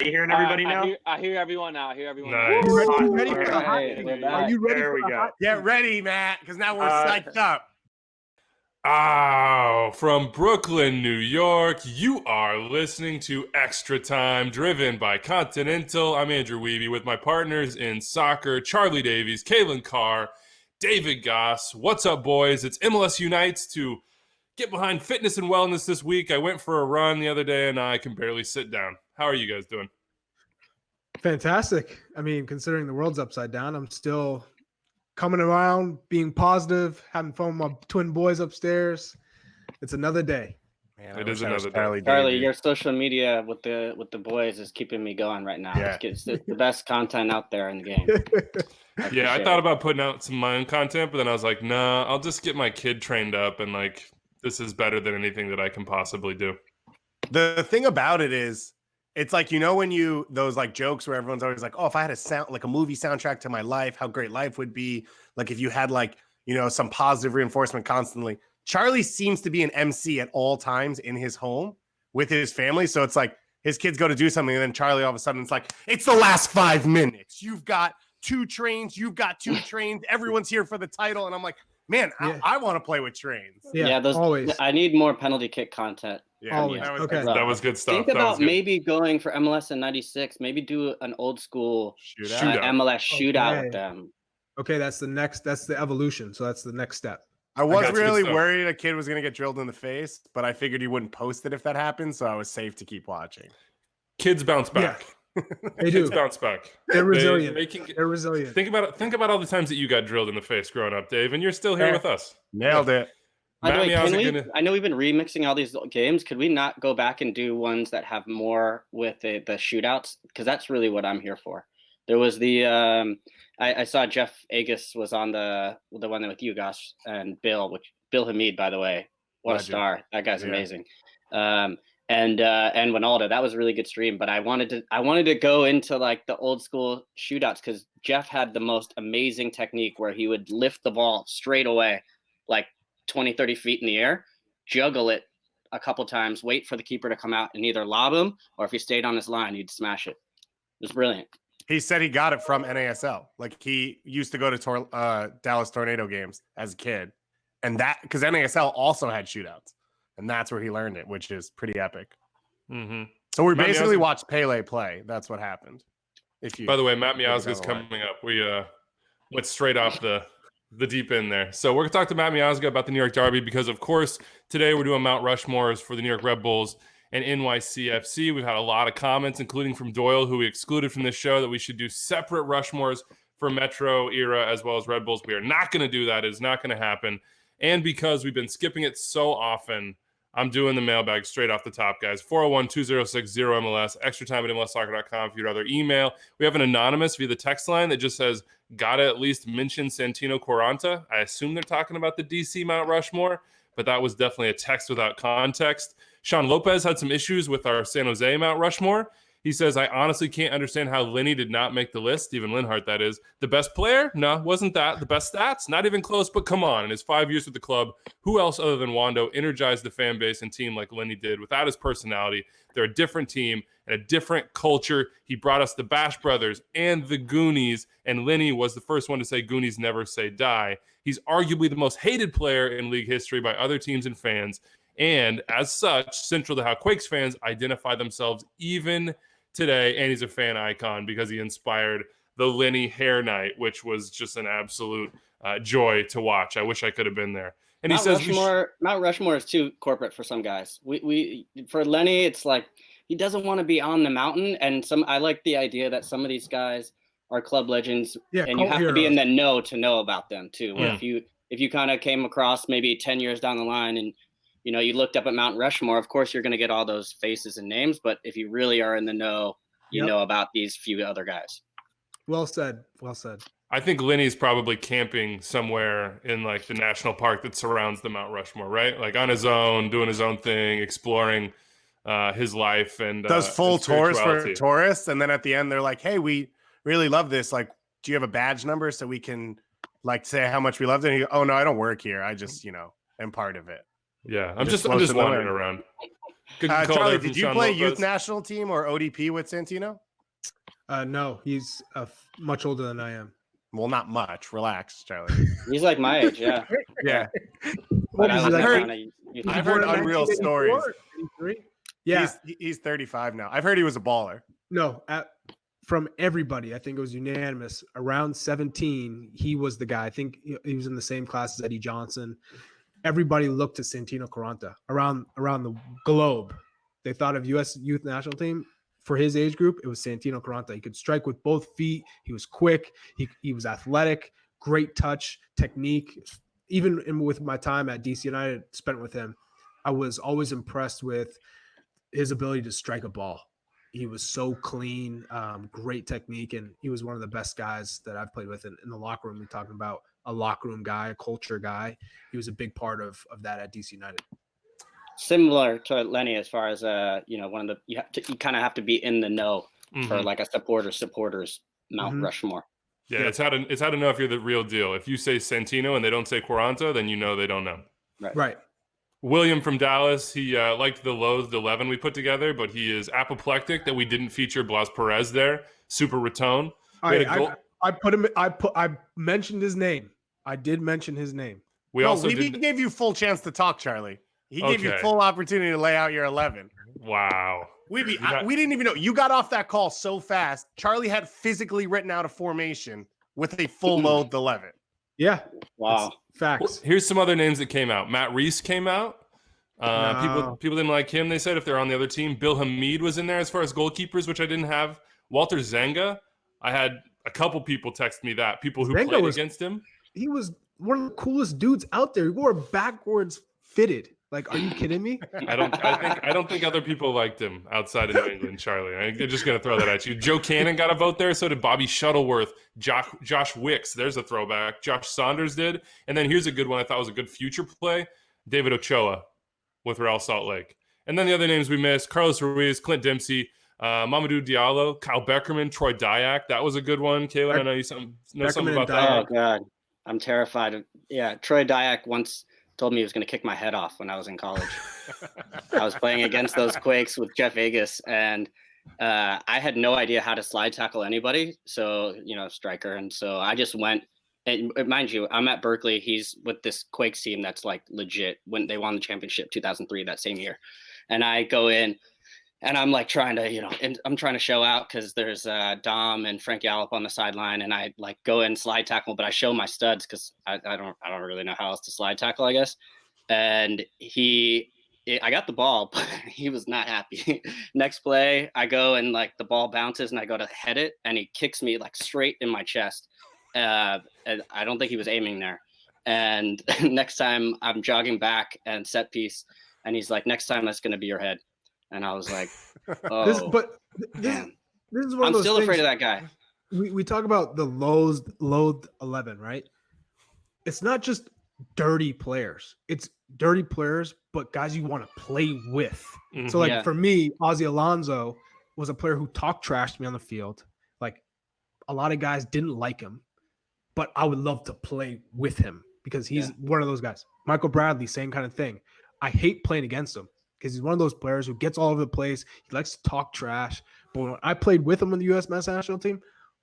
you hearing everybody now? I hear everyone now. Nice. You ready for the hot Right, take? we're Are back. you ready There for we the go. hot Get ready, Matt, because now we're psyched up. Oh, from Brooklyn, New York, you are listening to Extra Time, driven by Continental. I'm Andrew Wiebe with my partners in soccer, Charlie Davies, Calen Carr, David Goss. What's up, boys? It's MLS Unites to get behind fitness and wellness this week. I went for a run the other day, and I can barely sit down. How are you guys doing? Fantastic. I mean, considering the world's upside down, I'm still coming around, being positive, having fun with my twin boys upstairs. It's another day. Man, It is another day. Charlie, your social media with the boys is keeping me going right now. Yeah. It's the best content out there in the game. Yeah, I thought about putting out some of my own content, but then I was like, nah, I'll just get my kid trained up, and like, this is better than anything that I can possibly do. The thing about it is, it's like, you know, when those like jokes where everyone's always like, oh, if I had a movie soundtrack to my life, how great life would be. Like if you had like, you know, some positive reinforcement constantly. Charlie seems to be an MC at all times in his home with his family. So it's like his kids go to do something, and then Charlie all of a sudden it's like, it's the last 5 minutes. You've got 2 trains. You've got 2 trains. Everyone's here for the title. And I'm like, man, Yeah. I want to play with trains. Yeah, those always. I need more penalty kick content. Yeah, Always. that was Okay. good. That was good stuff. Think That was about good. maybe going for MLS in '96. Maybe do an old school Shootout. MLS shootout Okay. with them. Okay, that's the evolution. So that's the next step. I was got you. really Good stuff. worried a kid was going to get drilled in the face, but I figured he wouldn't post it if that happened, so I was safe to keep watching. Kids bounce back. They Kids do. bounce back. They're resilient. They They're resilient. Think about all the times that you got drilled in the face growing up, Dave, and you're still here Yeah. with us. Nailed it. By the Matt way, can Miazga we, gonna- I know we've been remixing all these games. Could we not go back and do ones that have more with the shootouts? Because that's really what I'm here for. There was the I saw Jeff Agus was on the one with you, Gosh, and Bill Hamid, by the way. What Legend. a star. That guy's Yeah. amazing. And Winaldo. That was a really good stream. But I wanted to go into like the old school shootouts because Jeff had the most amazing technique where he would lift the ball straight away, like 20, 30 feet in the air, juggle it a couple times, wait for the keeper to come out and either lob him, or if he stayed on his line, he'd smash it. It was brilliant. He said he got it from NASL. Like he used to go to Dallas Tornado games as a kid, and that because NASL also had shootouts, and that's where he learned it, which is pretty epic. Mm-hmm. So we Matt basically Miazga- watched Pele play. That's what happened. By the way, Matt Take it Miazga's down the line. coming up. We went straight off the deep end there. So we're going to talk to Matt Miazga about the New York Derby because, of course, today we're doing Mount Rushmores for the New York Red Bulls and NYCFC. We've had a lot of comments, including from Doyle, who we excluded from this show, that we should do separate Rushmores for Metro era as well as Red Bulls. We are not going to do that. It is not going to happen. And because we've been skipping it so often, I'm doing the mailbag straight off the top, guys. 401-206-0MLS, extra time at MLSsoccer.com if you'd rather email. We have an anonymous via the text line that just says, gotta at least mention Santino Quaranta. I assume they're talking about the DC Mount Rushmore, but that was definitely a text without context. Sean Lopez had some issues with our San Jose Mount Rushmore. He says, I honestly can't understand how Lenny did not make the list. Stephen Linhart, that is. The best player? No, wasn't that. The best stats? Not even close, but come on. In his 5 years with the club, who else other than Wando energized the fan base and team like Lenny did? Without his personality, they're a different team and a different culture. He brought us the Bash Brothers and the Goonies, and Lenny was the first one to say Goonies never say die. He's arguably the most hated player in league history by other teams and fans, and as such, central to how Quakes fans identify themselves even today. And he's a fan icon because he inspired the Lenny Hair Night, which was just an absolute joy to watch. I wish I could have been there. And Mount he says Mount Rushmore is too corporate for some guys. We for Lenny, it's like he doesn't want to be on the mountain. And I like the idea that some of these guys are club legends, and you have to be in the know to know about them too. Where if you kind of came across maybe 10 years down the line and you looked up at Mount Rushmore, of course you're going to get all those faces and names. But if you really are in the know, you know about these few other guys. Well said. Well said. I think Lenny's probably camping somewhere in like the national park that surrounds the Mount Rushmore, right? Like on his own, doing his own thing, exploring his life and does full tours for tourists. And then at the end, they're like, hey, we really love this. Like, do you have a badge number so we can like say how much we loved it? And he goes, oh no, I don't work here. I just, am part of it. Yeah. I'm just wandering around. Good call Charlie, there from did you Sean play Lopez. youth national team or ODP with Santino? No, he's much older than I am. Well, not much. Relax, Charlie. He's like my age, yeah. Yeah. But Is I he like like I've heard unreal stories. Yeah, He's 35 now. I've heard he was a baller. no, from everybody, I think it was unanimous. Around 17, he was the guy. I think he was in the same class as Eddie Johnson. Everybody looked to Santino Quaranta around the globe. They thought of U.S. youth national team for his age group. It was Santino Quaranta. He could strike with both feet. He was quick. He was athletic. Great touch, technique. Even with my time at DC United spent with him, I was always impressed with his ability to strike a ball. He was so clean, great technique, and he was one of the best guys that I've played with in the locker room. We're talking about a locker room guy, a culture guy. He was a big part of that at DC United. Similar to Lenny as far as one of the you kind of have to be in the know for like a supporters Mount Rushmore. Yeah, it's how to know if you're the real deal. If you say Santino and they don't say Quaranta, then you know they don't know. Right. William from Dallas, he liked the Loathed 11 we put together, but he is apoplectic that we didn't feature Blas Perez there. Super Raton. I mentioned his name. I did mention his name. We gave you full chance to talk, Charlie. He gave you full opportunity to lay out your 11. Wow. We didn't even know. You got off that call so fast. Charlie had physically written out a formation with a full Loathed 11. Yeah. Wow. Facts. Well, here's some other names that came out. Matt Reese came out. People didn't like him, they said, if they're on the other team. Bill Hamid was in there as far as goalkeepers, which I didn't have. Walter Zenga. I had a couple people text me that. People who played against him. He was one of the coolest dudes out there. He wore backwards fitted. Like, are you kidding me? I don't think other people liked him outside of New England, Charlie. I'm just going to throw that at you. Joe Cannon got a vote there. So did Bobby Shuttleworth, Josh Wicks. There's a throwback. Josh Saunders did. And then here's a good one I thought was a good future play. David Ochoa with Real Salt Lake. And then the other names we missed, Carlos Ruiz, Clint Dempsey, Mamadou Diallo, Kyle Beckerman, Troy Dyack. That was a good one. Calen, I know you know something about that. Oh, God. I'm terrified of Troy Dyack once told me he was going to kick my head off when I was in college. I was playing against those Quakes with Jeff Vegas, and I had no idea how to slide tackle anybody. So, striker. And so I just went, and mind you, I'm at Berkeley. He's with this Quakes team that's like legit when they won the championship 2003, that same year. And I go in and I'm like trying to, and I'm trying to show out because there's Dom and Frank Yallop on the sideline, and I like go in slide tackle, but I show my studs because I don't really know how else to slide tackle, I guess. And I got the ball, but he was not happy. Next play, I go and like the ball bounces and I go to head it, and he kicks me like straight in my chest. And I don't think he was aiming there. And next time I'm jogging back and set piece, and he's like, next time that's going to be your head. And I was like, oh, this is one I'm of those still things. Afraid of that guy. We talk about the loathed 11, right? It's not just dirty players. It's dirty players, but guys you want to play with. Mm-hmm. So for me, Ozzy Alonso was a player who talked trash to me on the field. Like a lot of guys didn't like him, but I would love to play with him because he's one of those guys. Michael Bradley, same kind of thing. I hate playing against him because he's one of those players who gets all over the place. He likes to talk trash. But when I played with him in the U.S. men's national team,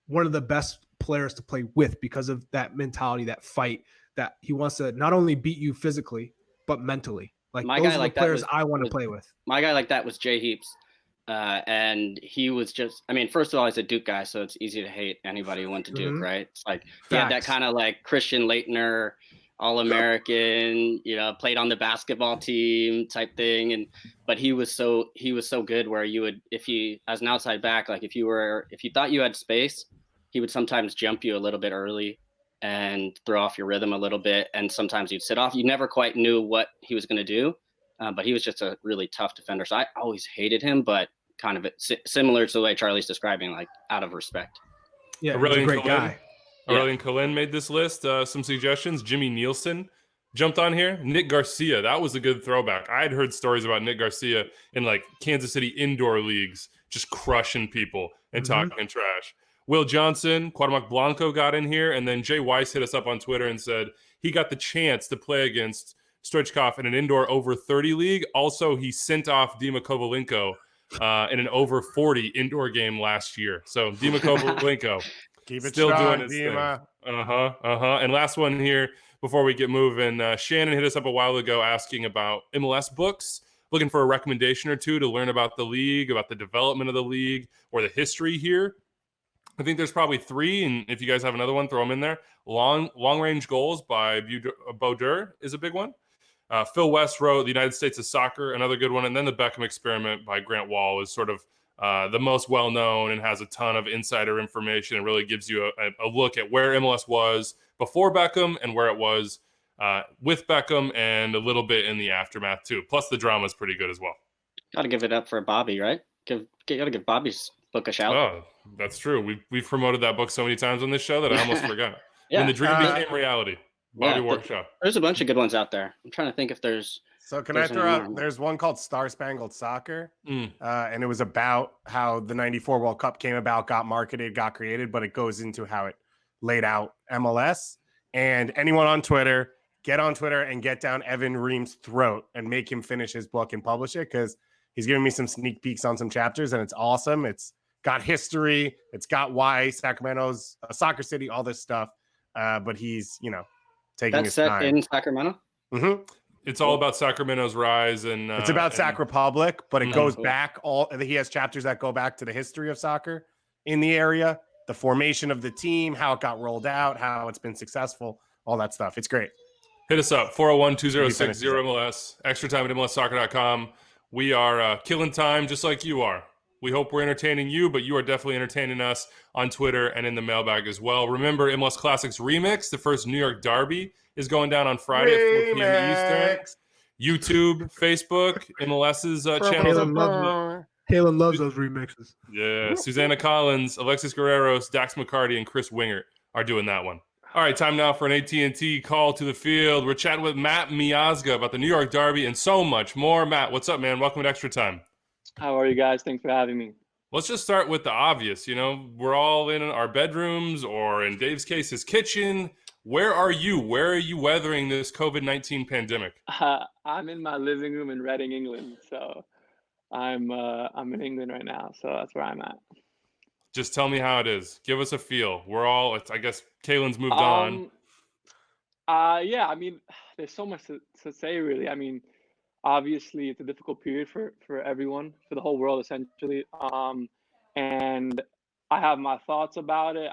one of the best players to play with because of that mentality, that fight, that he wants to not only beat you physically, but mentally. Like my those guy are like the players I want to play with. My guy like that was Jay Heaps. And he was just, first of all, he's a Duke guy, so it's easy to hate anybody who went to Duke, right? It's like he had that kind of like Christian Laettner, All-American, played on the basketball team type thing. But he was so good where you would, if he, as an outside back, like if you thought you had space, he would sometimes jump you a little bit early and throw off your rhythm a little bit. And sometimes you'd sit off. You never quite knew what he was going to do. But he was just a really tough defender. So I always hated him, but kind of similar to the way Charlie's describing, like out of respect. Yeah, he's a great guy. Aurelian Calen made this list. Some suggestions. Jimmy Nielsen jumped on here. Nick Garcia. That was a good throwback. I had heard stories about Nick Garcia in like Kansas City indoor leagues, just crushing people and talking trash. Will Johnson, Cuauhtemoc Blanco got in here. And then Jay Weiss hit us up on Twitter and said he got the chance to play against Stoichkov in an indoor over 30 league. Also, he sent off Dima Kovalenko in an over 40 indoor game last year. So Dima Kovalenko still strong, doing his Dima. thing. And last one here before we get moving. Shannon hit us up a while ago asking about MLS books, looking for a recommendation or two to learn about the league, about the development of the league, or the history here. I think there's probably 3, and if you guys have another one, throw them in there. Long Range Goals by Bauder is a big one. Phil West wrote The United States of Soccer, another good one. And then The Beckham Experiment by Grant Wall is sort of the most well-known and has a ton of insider information and really gives you a look at where MLS was before Beckham and where it was with Beckham, and a little bit in the aftermath too. Plus the drama is pretty good as well. Got to give it up for Bobby, right? Got to give Bobby's book a shout. Oh, that's true. We've promoted that book so many times on this show that I almost forgot. Yeah. When the dream became reality. Bobby Workshop. There's a bunch of good ones out there. I'm trying to think if there's. So can I throw out? There's one called Star Spangled Soccer, and it was about how the '94 World Cup came about, got marketed, got created, but it goes into how it laid out MLS. And anyone on Twitter, get on Twitter and get down Evan Ream's throat and make him finish his book and publish it, because he's giving me some sneak peeks on some chapters, and it's awesome. It's got history. It's got why Sacramento's a soccer city, all this stuff. But he's, taking his time. That's set in Sacramento? Mm-hmm. It's all about Sacramento's rise. And it's about Sac Republic, but it goes back. He has chapters that go back to the history of soccer in the area, the formation of the team, how it got rolled out, how it's been successful, all that stuff. It's great. Hit us up, 401-206-0MLS, extra time at MLSsoccer.com. We are killing time just like you are. We hope we're entertaining you, but you are definitely entertaining us on Twitter and in the mailbag as well. Remember, MLS Classics Remix, the first New York Derby, is going down on Friday at 4 p.m. Eastern. YouTube, Facebook, MLS's channels. Calen loves those remixes. Yeah, Susanna Collins, Alexis Guerreros, Dax McCarty, and Chris Wingert are doing that one. All right, time now for an AT&T call to the field. We're chatting with Matt Miazga about the New York Derby and so much more. Matt, what's up, man? Welcome to Extra Time. How are you guys? Thanks for having me. Let's just start with the obvious. We're all in our bedrooms, or in Dave's case, his kitchen. Where are you? Where are you weathering this COVID-19 pandemic? I'm in my living room in Reading, England. So I'm in England right now. So that's where I'm at. Just tell me how it is. Give us a feel. I guess Calen's moved on. Yeah, there's so much to say, really. Obviously, it's a difficult period for everyone, for the whole world, essentially. And I have my thoughts about it.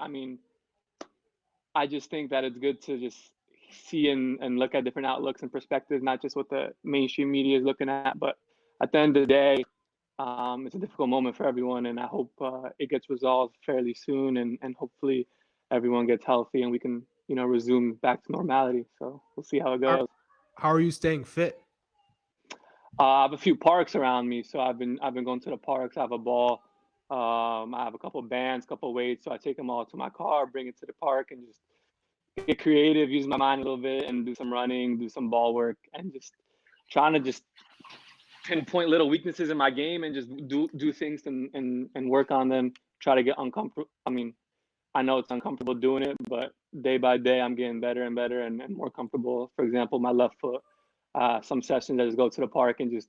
I just think that it's good to just see and look at different outlooks and perspectives, not just what the mainstream media is looking at. But at the end of the day, it's a difficult moment for everyone, and I hope it gets resolved fairly soon, and hopefully everyone gets healthy and we can, resume back to normality. So we'll see how it goes. How are you staying fit? I have a few parks around me, so I've been going to the parks. I have a ball. I have a couple of bands, couple of weights, so I take them all to my car, bring it to the park, and just get creative, use my mind a little bit, and do some running, do some ball work, and just trying to just pinpoint little weaknesses in my game and just do things and work on them. Try to get uncomfortable. I know it's uncomfortable doing it, but day by day, I'm getting better and better and more comfortable. For example, my left foot. Some sessions I just go to the park and just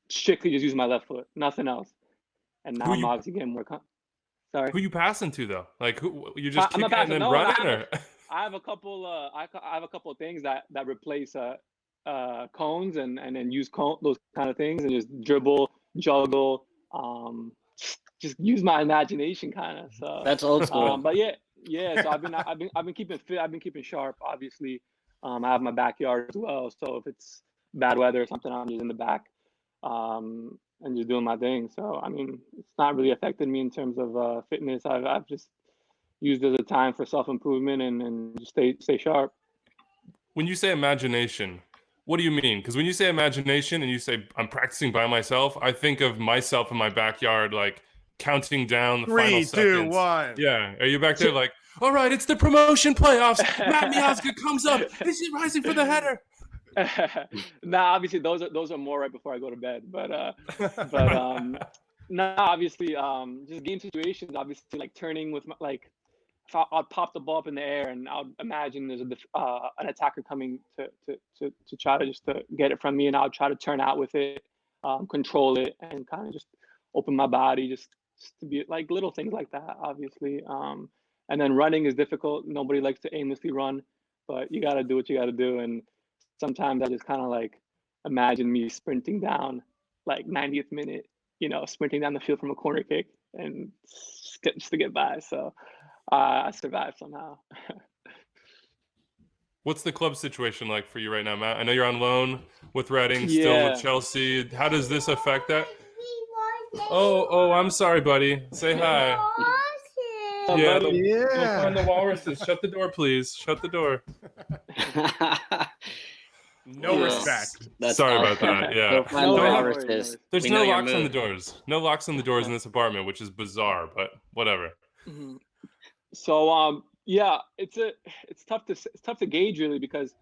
strictly just use my left foot, nothing else. And now I'm obviously getting more. Sorry. Who you passing to though? Like who you just kicking and then running? I have a couple. I have a couple of things that replace cones and then use those kind of things and just dribble, juggle, just use my imagination kind of. So that's old school. But yeah. So I've been keeping fit. I've been keeping sharp. Obviously. I have my backyard as well, so if it's bad weather or something, I'm just in the back and just doing my thing. So, it's not really affected me in terms of fitness. I've just used it as a time for self-improvement and just stay sharp. When you say imagination, what do you mean? Because when you say imagination and you say I'm practicing by myself, I think of myself in my backyard, like counting down the final seconds. 3, 2, 1. Yeah. Are you back there like, all right, it's the promotion playoffs. Matt Miazga comes up. Is he rising for the header? Nah, obviously those are more right before I go to bed. But obviously just game situations. Obviously, like turning with I'll pop the ball up in the air, and I'll imagine there's an attacker coming to try to get it from me, and I'll try to turn out with it, control it, and kind of just open my body, just to be like little things like that, obviously. And then running is difficult. Nobody likes to aimlessly run, but you got to do what you got to do. And sometimes I just kind of like imagine me sprinting down like 90th minute, sprinting down the field from a corner kick and just to get by. So I survived somehow. What's the club situation like for you right now, Matt? I know you're on loan with Reading, still with Chelsea. How does this affect that? Oh, I'm sorry, buddy. Say hi. Yeah, go find the walruses. Shut the door, please. Shut the door. No respect. Sorry about that. Yeah. Go find the walruses. There's no locks on the doors. No locks on the doors in this apartment, which is bizarre, but whatever. Mm-hmm. So it's tough to gauge really, because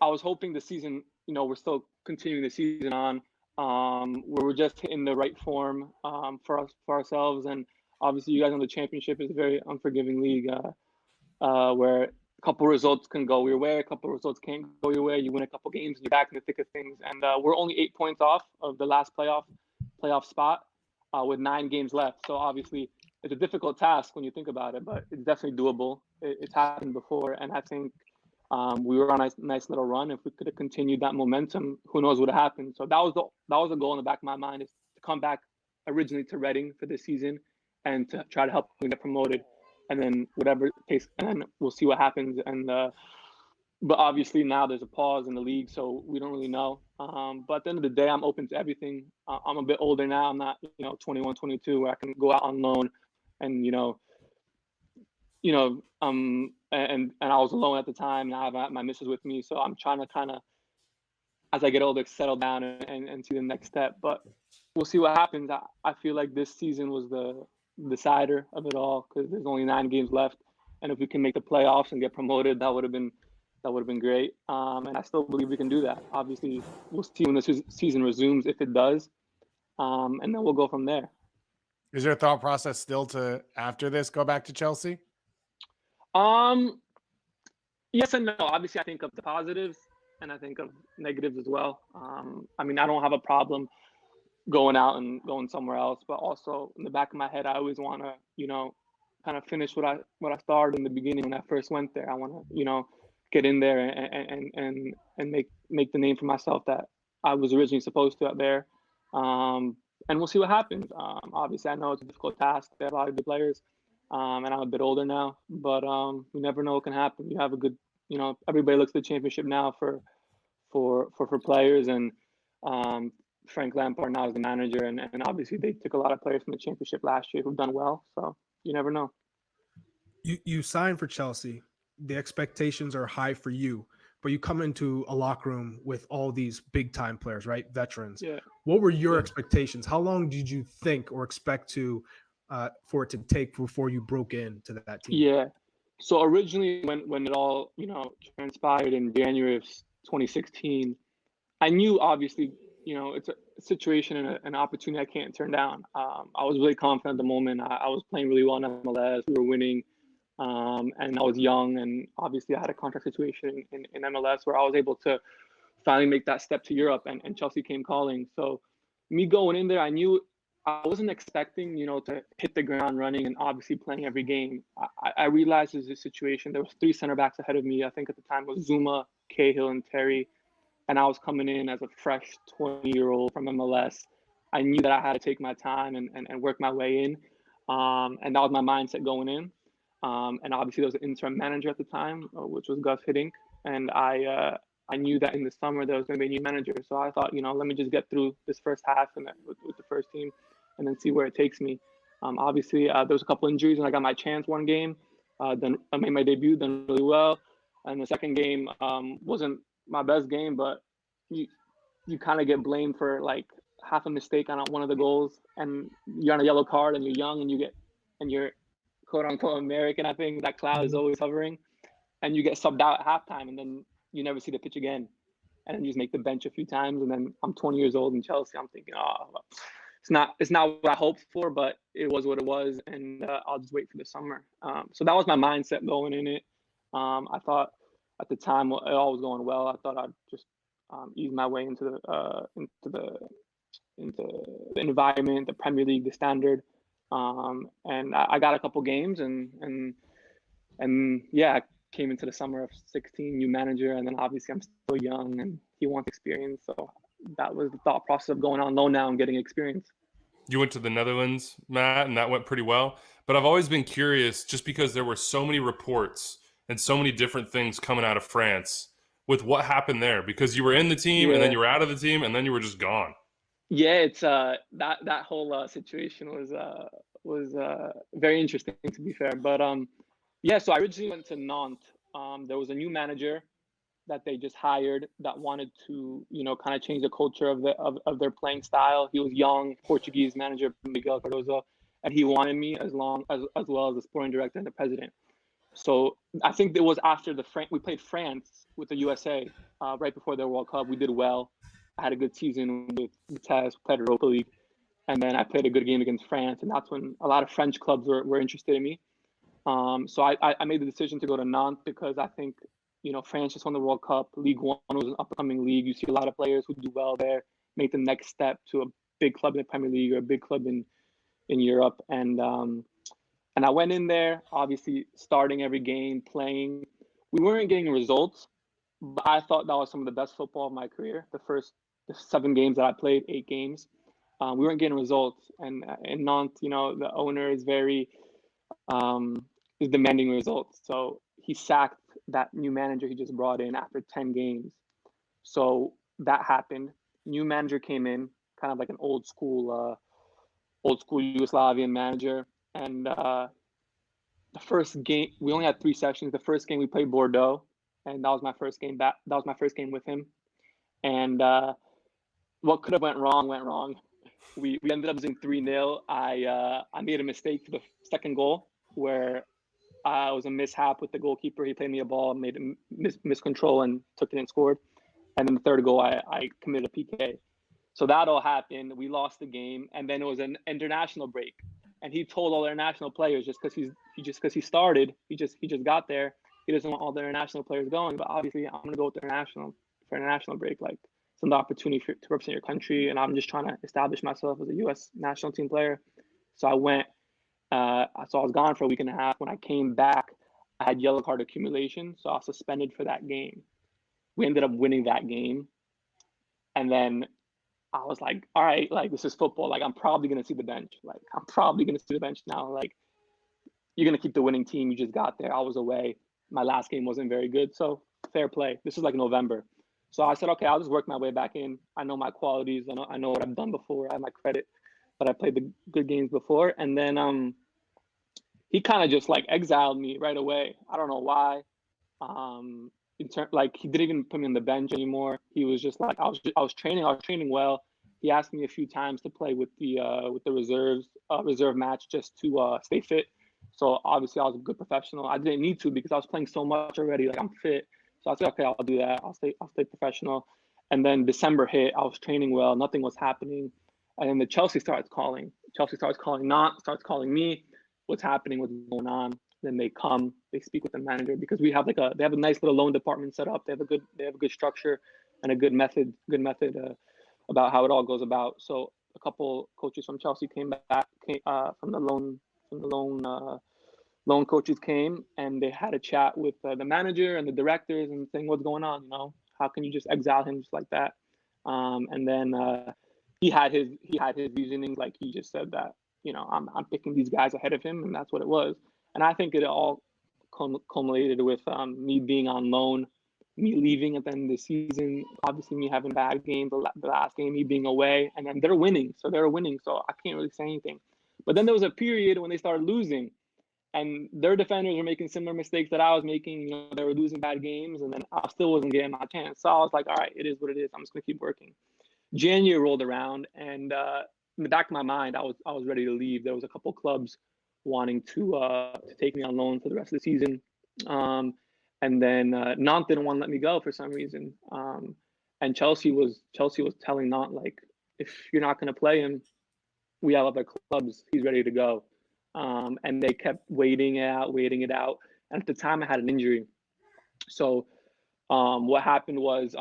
I was hoping the season, we're still continuing the season on, where we're just in the right form for ourselves, and obviously you guys know the championship is a very unforgiving league, where a couple results can go your way, a couple results can't go your way. You win a couple games and you're back in the thick of things, and we're only 8 points off of the last playoff spot with 9 games left. So obviously it's a difficult task when you think about it, but it's definitely doable. It's happened before, and I think we were on a nice little run. If we could have continued that momentum, who knows what would have happened. So that was the goal in the back of my mind, is to come back originally to Reading for this season and to try to help them get promoted, and then whatever it takes, and then we'll see what happens. And but obviously now there's a pause in the league, so we don't really know. But at the end of the day, I'm open to everything. I'm a bit older now. I'm not 21, 22, where I can go out on loan, and and I was alone at the time, and I have my missus with me, so I'm trying to kind of, as I get older, settle down and see the next step. But we'll see what happens. I feel like this season was the decider of it all, because there's only 9 games left, and if we can make the playoffs and get promoted, that would have been great. And I still believe we can do that. Obviously, we'll see when the season resumes, if it does, and then we'll go from there. Is your thought process still to, after this, go back to Chelsea? Yes and no. Obviously, I think of the positives and I think of negatives as well. I mean, I don't have a problem going out and going somewhere else, but also in the back of my head, I always want to, kind of finish what I started in the beginning when I first went there. I want to, get in there and make the name for myself that I was originally supposed to out there. And we'll see what happens. Obviously, I know it's a difficult task. There are a lot of good players, and I'm a bit older now. But you never know what can happen. You have a good, everybody looks at the championship now for players, and Frank Lampard now is the manager, and obviously they took a lot of players from the championship last year who've done well. So you never know. You signed for Chelsea. The expectations are high for you, but you come into a locker room with all these big time players, right? Veterans. Yeah. What were your expectations? How long did you think or expect for it to take before you broke into that team? Yeah. So originally when it all, transpired in January of 2016, I knew obviously, it's a situation and an opportunity I can't turn down. I was really confident at the moment. I was playing really well in MLS. We were winning. And I was young, and obviously I had a contract situation in MLS where I was able to finally make that step to Europe, and Chelsea came calling. So me going in there, I knew I wasn't expecting, to hit the ground running and obviously playing every game. I realized there's a situation. There was 3 center backs ahead of me. I think at the time it was Zuma, Cahill, and Thierry. And I was coming in as a fresh 20-year-old from MLS. I knew that I had to take my time and work my way in. And that was my mindset going in. And obviously there was an interim manager at the time, which was Gus Hiddink. And I knew that in the summer there was going to be a new manager. So I thought, let me just get through this first half and with the first team, and then see where it takes me. Obviously there was a couple injuries, and I got my chance one game. Then I made my debut, done really well. And the second game wasn't my best game, but you kind of get blamed for like half a mistake on one of the goals, and you're on a yellow card, and you're young, and you're quote unquote American. I think that cloud is always hovering, and you get subbed out at halftime, and then you never see the pitch again, and then you just make the bench a few times. And then I'm 20 years old in Chelsea. I'm thinking, it's not what I hoped for, but it was what it was, and I'll just wait for the summer. So that was my mindset going in it. I thought at the time it all was going well. I thought I'd just ease my way into the environment, the Premier League, the standard, and I got a couple games, and yeah, I came into the summer of 16, new manager, and then obviously I'm still young, and he wants experience, so that was the thought process of going on loan now and getting experience. You went to the Netherlands, Matt, and that went pretty well. But I've always been curious, just because there were so many reports and so many different things coming out of France, with what happened there, because you were in the team and then you were out of the team and then you were just gone. Yeah, it's that whole situation was very interesting, to be fair. But yeah, so I originally went to Nantes. There was a new manager that they just hired that wanted to, kind of change the culture of their playing style. He was young, Portuguese manager, Miguel Cardoso, and he wanted me as well as the sporting director and the president. So I think it was after we played France with the USA right before their World Cup. We did well. I had a good season with Vitesse, played Europa League, and then I played a good game against France, and that's when a lot of French clubs were interested in me. So I made the decision to go to Nantes because I think, France just won the World Cup. Ligue 1 was an up-and-coming league. You see a lot of players who do well there, make the next step to a big club in the Premier League or a big club in Europe. And I went in there, obviously starting every game, playing. We weren't getting results, but I thought that was some of the best football of my career. The 7 games that I played, 8 games, we weren't getting results. And in Nantes, the owner is very is demanding results. So he sacked that new manager he just brought in after 10 games. So that happened. New manager came in, kind of like an old school Yugoslavian manager. And the first game, we only had 3 sessions. The first game we played Bordeaux, and that was my first game back. That was my first game with him. And what could have went wrong. We ended up losing 3-0. I made a mistake for the second goal where it was a mishap with the goalkeeper. He played me a ball, made a miscontrol, and took it and scored. And then the third goal, I committed a PK. So that all happened. We lost the game, and then it was an international break. And he told all the international players just because he started, he just got there. He doesn't want all the international players going. But obviously, I'm gonna go with the international break. Like, it's an opportunity to represent your country, and I'm just trying to establish myself as a U.S. national team player. So I went. So I was gone for a week and a half. When I came back, I had yellow card accumulation, so I was suspended for that game. We ended up winning that game, and then I was like, all right, like, this is football. Like, I'm probably gonna see the bench. Like, I'm probably gonna see the bench now. Like, you're gonna keep the winning team. You just got there. I was away. My last game wasn't very good, so fair play. This was like November. So I said, okay, I'll just work my way back in. I know my qualities. I know what I've done before. I have my credit, but I played the good games before. And then he kind of just like exiled me right away. I don't know why. Like, he didn't even put me on the bench anymore. He was just like, I was training well. He asked me a few times to play with the reserve match just to stay fit. So obviously I was a good professional. I didn't need to because I was playing so much already. Like, I'm fit. So I said, okay, I'll do that. I'll stay professional. And then December hit. I was training well. Nothing was happening. And then Chelsea starts calling. Starts calling me. What's happening? What's going on? Then they come. They speak with the manager because they have a nice little loan department set up. They have a good structure and a good method about how it all goes about. So a couple coaches from Chelsea came from the loan coaches came, and they had a chat with the manager and the directors and saying, what's going on? How can you just exile him just like that? And then he had his reasonings. Like, he just said that, I'm picking these guys ahead of him, and that's what it was. And I think it all culminated with me being on loan, me leaving at the end of the season, obviously me having bad games, the last game, me being away, and then they're winning. So I can't really say anything. But then there was a period when they started losing, and their defenders were making similar mistakes that I was making. They were losing bad games, and then I still wasn't getting my chance. So I was like, all right, it is what it is. I'm just going to keep working. January rolled around, and in the back of my mind, I was ready to leave. There was a couple clubs wanting to take me on loan for the rest of the season. And then Nantes didn't want to let me go for some reason. And Chelsea was telling Nantes, like, if you're not going to play him, we have other clubs. He's ready to go. And they kept waiting it out. And at the time, I had an injury. So what happened was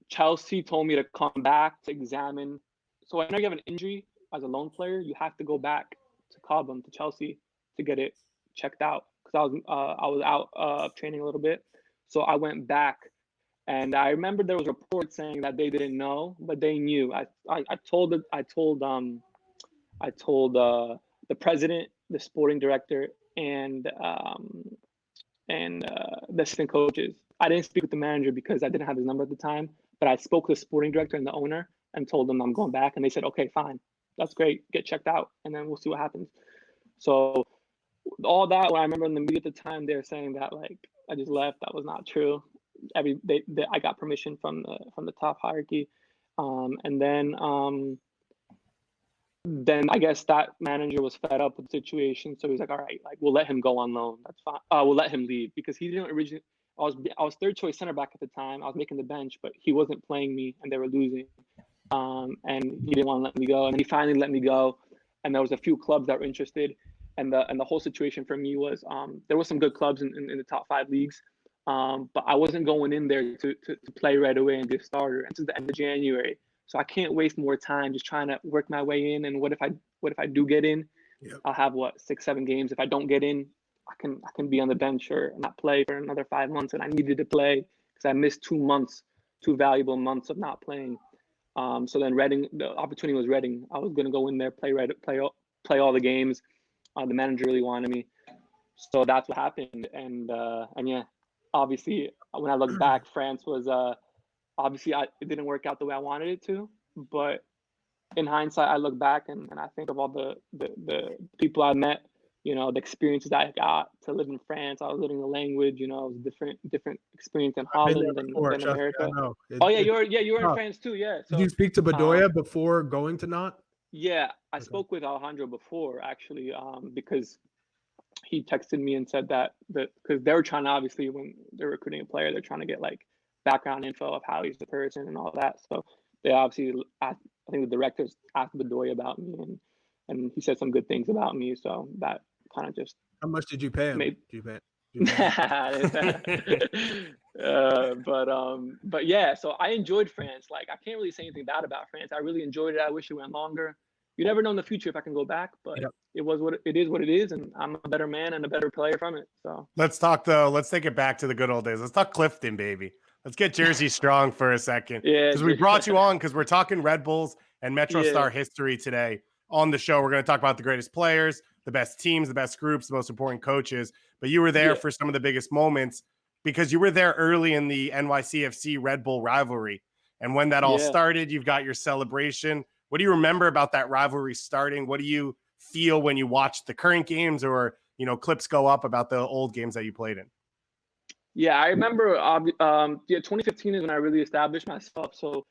Chelsea told me to come back to examine. So whenever you have an injury as a loan player, you have to go back to Cobham, to Chelsea, to get it checked out. Because I was out training a little bit. So I went back. And I remember there was reports saying that they didn't know, but they knew. I told the president, the sporting director, and the assistant coaches. I didn't speak with the manager because I didn't have his number at the time, but I spoke to the sporting director and the owner and told them I'm going back, and they said, okay, fine, that's great, get checked out, and then we'll see what happens. So all that, when I remember in the media at the time, they were saying that like I just left. That was not true. I got permission from the top hierarchy, and then I guess that manager was fed up with the situation, so he's like, all right, like we'll let him go on loan. That's fine. We'll let him leave because he didn't originally. I was third choice center back at the time. I was making the bench, but he wasn't playing me, and they were losing, and he didn't want to let me go, and he finally let me go, and there was a few clubs that were interested, and the whole situation for me was there were some good clubs in the top 5 leagues. But I wasn't going in there to play right away and be a starter until the end of January. So I can't waste more time just trying to work my way in. And what if I do get in? Yep. I'll have 6-7 games. If I don't get in, I can be on the bench or not play for another 5 months. And I needed to play because I missed 2 months, 2 valuable months of not playing. So then Reading, the opportunity was Reading. I was gonna go in there, play all the games. The manager really wanted me, so that's what happened. And yeah. Obviously, when I look back, France was obviously it didn't work out the way I wanted it to. But in hindsight, I look back and I think of all the people I met, you know, the experiences I got to live in France. I was learning the language, you know, it was different experience in Holland than America. Oh yeah, you were in France too, yeah. So, did you speak to Bedoya before going to Nantes? Yeah, I spoke with Alejandro before actually, because he texted me and said that because they were trying to, obviously when they're recruiting a player, they're trying to get like background info of how he's the person and all that. So they obviously I think the directors asked Bedoya about me and he said some good things about me. So that kind of just. How much did you pay him? But yeah, so I enjoyed France. Like I can't really say anything bad about France. I really enjoyed it. I wish it went longer. You never know in the future if I can go back, but it was what it is, and I'm a better man and a better player from it. So let's talk though. Let's take it back to the good old days. Let's talk Clifton, baby. Let's get Jersey strong for a second. Yeah, because we brought you on because we're talking Red Bulls and Metrostar history today on the show. We're going to talk about the greatest players, the best teams, the best groups, the most important coaches. But you were there for some of the biggest moments because you were there early in the NYCFC Red Bull rivalry. And when that all started, you've got your celebration. What do you remember about that rivalry starting? What do you feel when you watch the current games or, you know, clips go up about the old games that you played in? Yeah, I remember 2015 is when I really established myself. So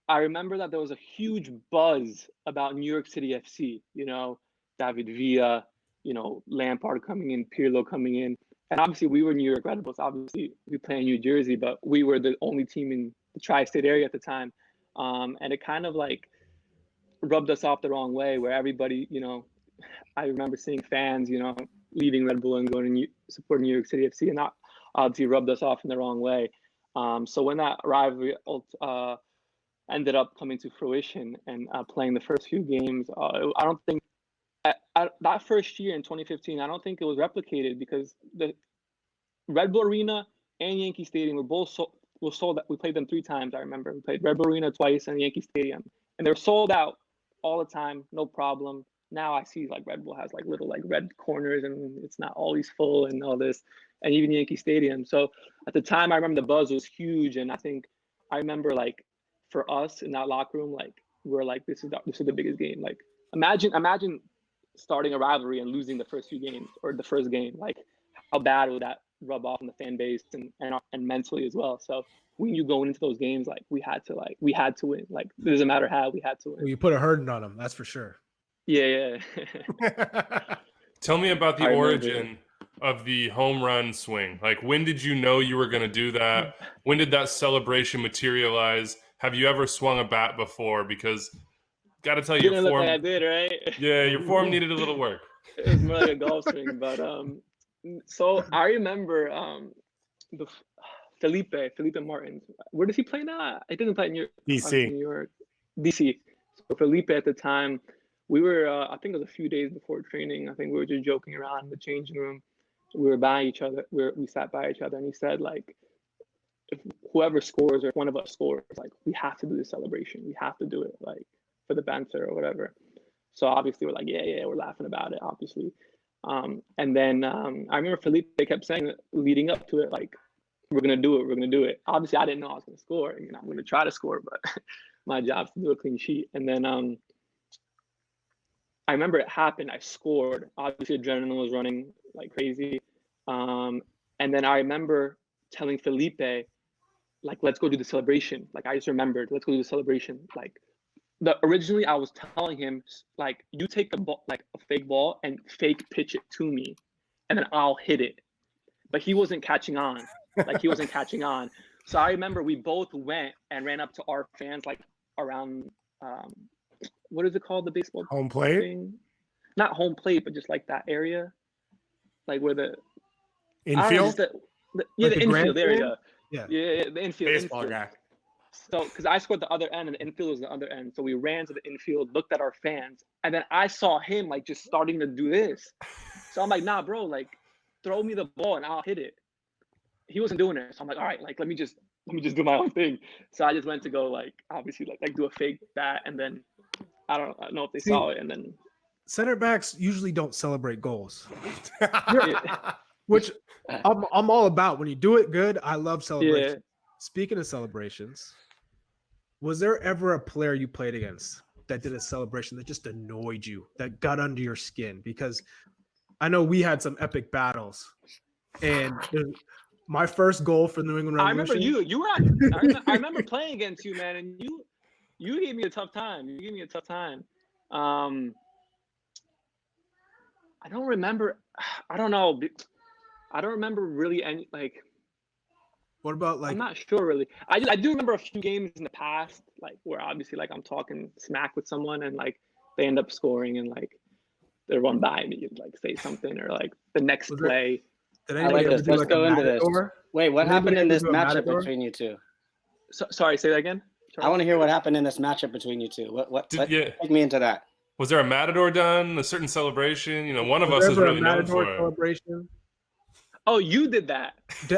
I remember that there was a huge buzz about New York City FC, you know, David Villa, you know, Lampard coming in, Pirlo coming in. And obviously we were New York Red Bulls. Obviously we play in New Jersey, but we were the only team in the tri-state area at the time. And it kind of like rubbed us off the wrong way where everybody, you know, I remember seeing fans, you know, leaving Red Bull and going to support New York City FC, and that obviously rubbed us off in the wrong way. So when that rivalry ended up coming to fruition and playing the first few games, I don't think that first year in 2015, I don't think it was replicated because the Red Bull Arena and Yankee Stadium were both sold out. We played them 3 times. I remember we played Red Bull Arena twice and Yankee Stadium, and they're sold out all the time, no problem. Now I see like Red Bull has like little like red corners and it's not always full and all this, and even Yankee Stadium. So at the time, I remember the buzz was huge, and I remember like for us in that locker room, like we're like this is the biggest game. Like imagine starting a rivalry and losing the first few games or the first game. Like how bad would that rub off on the fan base and mentally as well. So when you go into those games, like we had to win. Like it doesn't matter how, we had to win. Well, you put a hurting on them, that's for sure. Yeah. Tell me about the origin of the home run swing. Like when did you know you were going to do that? When did that celebration materialize? have you ever swung a bat before? Because got to tell you, Didn't look like I did, right? Yeah, your form needed a little work. It was more like a golf swing, but so I remember the Felipe Martins. Where does he play now? He doesn't play in New York. DC. So Felipe at the time, we were I think it was a few days before training. I think we were just joking around in the changing room. We were by each other. We sat by each other, and he said, like, if whoever scores or if one of us scores, like, we have to do the celebration. We have to do it, like, for the banter or whatever. So obviously we're like, yeah, we're laughing about it, obviously. And then I remember Felipe kept saying leading up to it, like, we're gonna do it. Obviously I didn't know I was gonna score. I mean, I'm gonna try to score, but my job's to do a clean sheet. And then I remember it happened. I scored. Obviously adrenaline was running like crazy. And then I remember telling Felipe, like, let's go do the celebration. Like, I just remembered, let's go do the celebration. Like, originally I was telling him, like, you take the ball, like a fake ball, and fake pitch it to me, and then I'll hit it. But he wasn't catching on. So I remember we both went and ran up to our fans, like, around what is it called, the baseball home plate thing? Not home plate, but just like that area, like where the infield. The infield. There you go. Yeah, the infield. Baseball guy. So, because I scored the other end and the infield was the other end. So we ran to the infield, looked at our fans, and then I saw him, like, just starting to do this. So I'm like, nah, bro, like, throw me the ball and I'll hit it. He wasn't doing it. So I'm like, all right, like, let me just do my own thing. So I just went to go, like, obviously, like do a fake bat, and then I don't know if they saw it, and then center backs usually don't celebrate goals. Which I'm all about. When you do it good, I love celebrations. Yeah. Speaking of celebrations, was there ever a player you played against that did a celebration that just annoyed you, that got under your skin? Because I know we had some epic battles, and my first goal for the New England Revolution. I remember you were. I remember playing against you, man, and you gave me a tough time. I don't remember. I don't know. I don't remember really any, like. What about, like? I'm not sure really. I do remember a few games in the past, like, where obviously, like, I'm talking smack with someone and, like, they end up scoring and, like, they run by me and, like, say something, or, like, the next play. I like this. Let's go into this. Wait, what happened in this matchup between you two? Sorry, say that again. I want to hear what happened in this matchup between you two. Take me into that. Was there a matador done? A certain celebration? You know, one of us is really known for it. Celebration? Oh, you did that.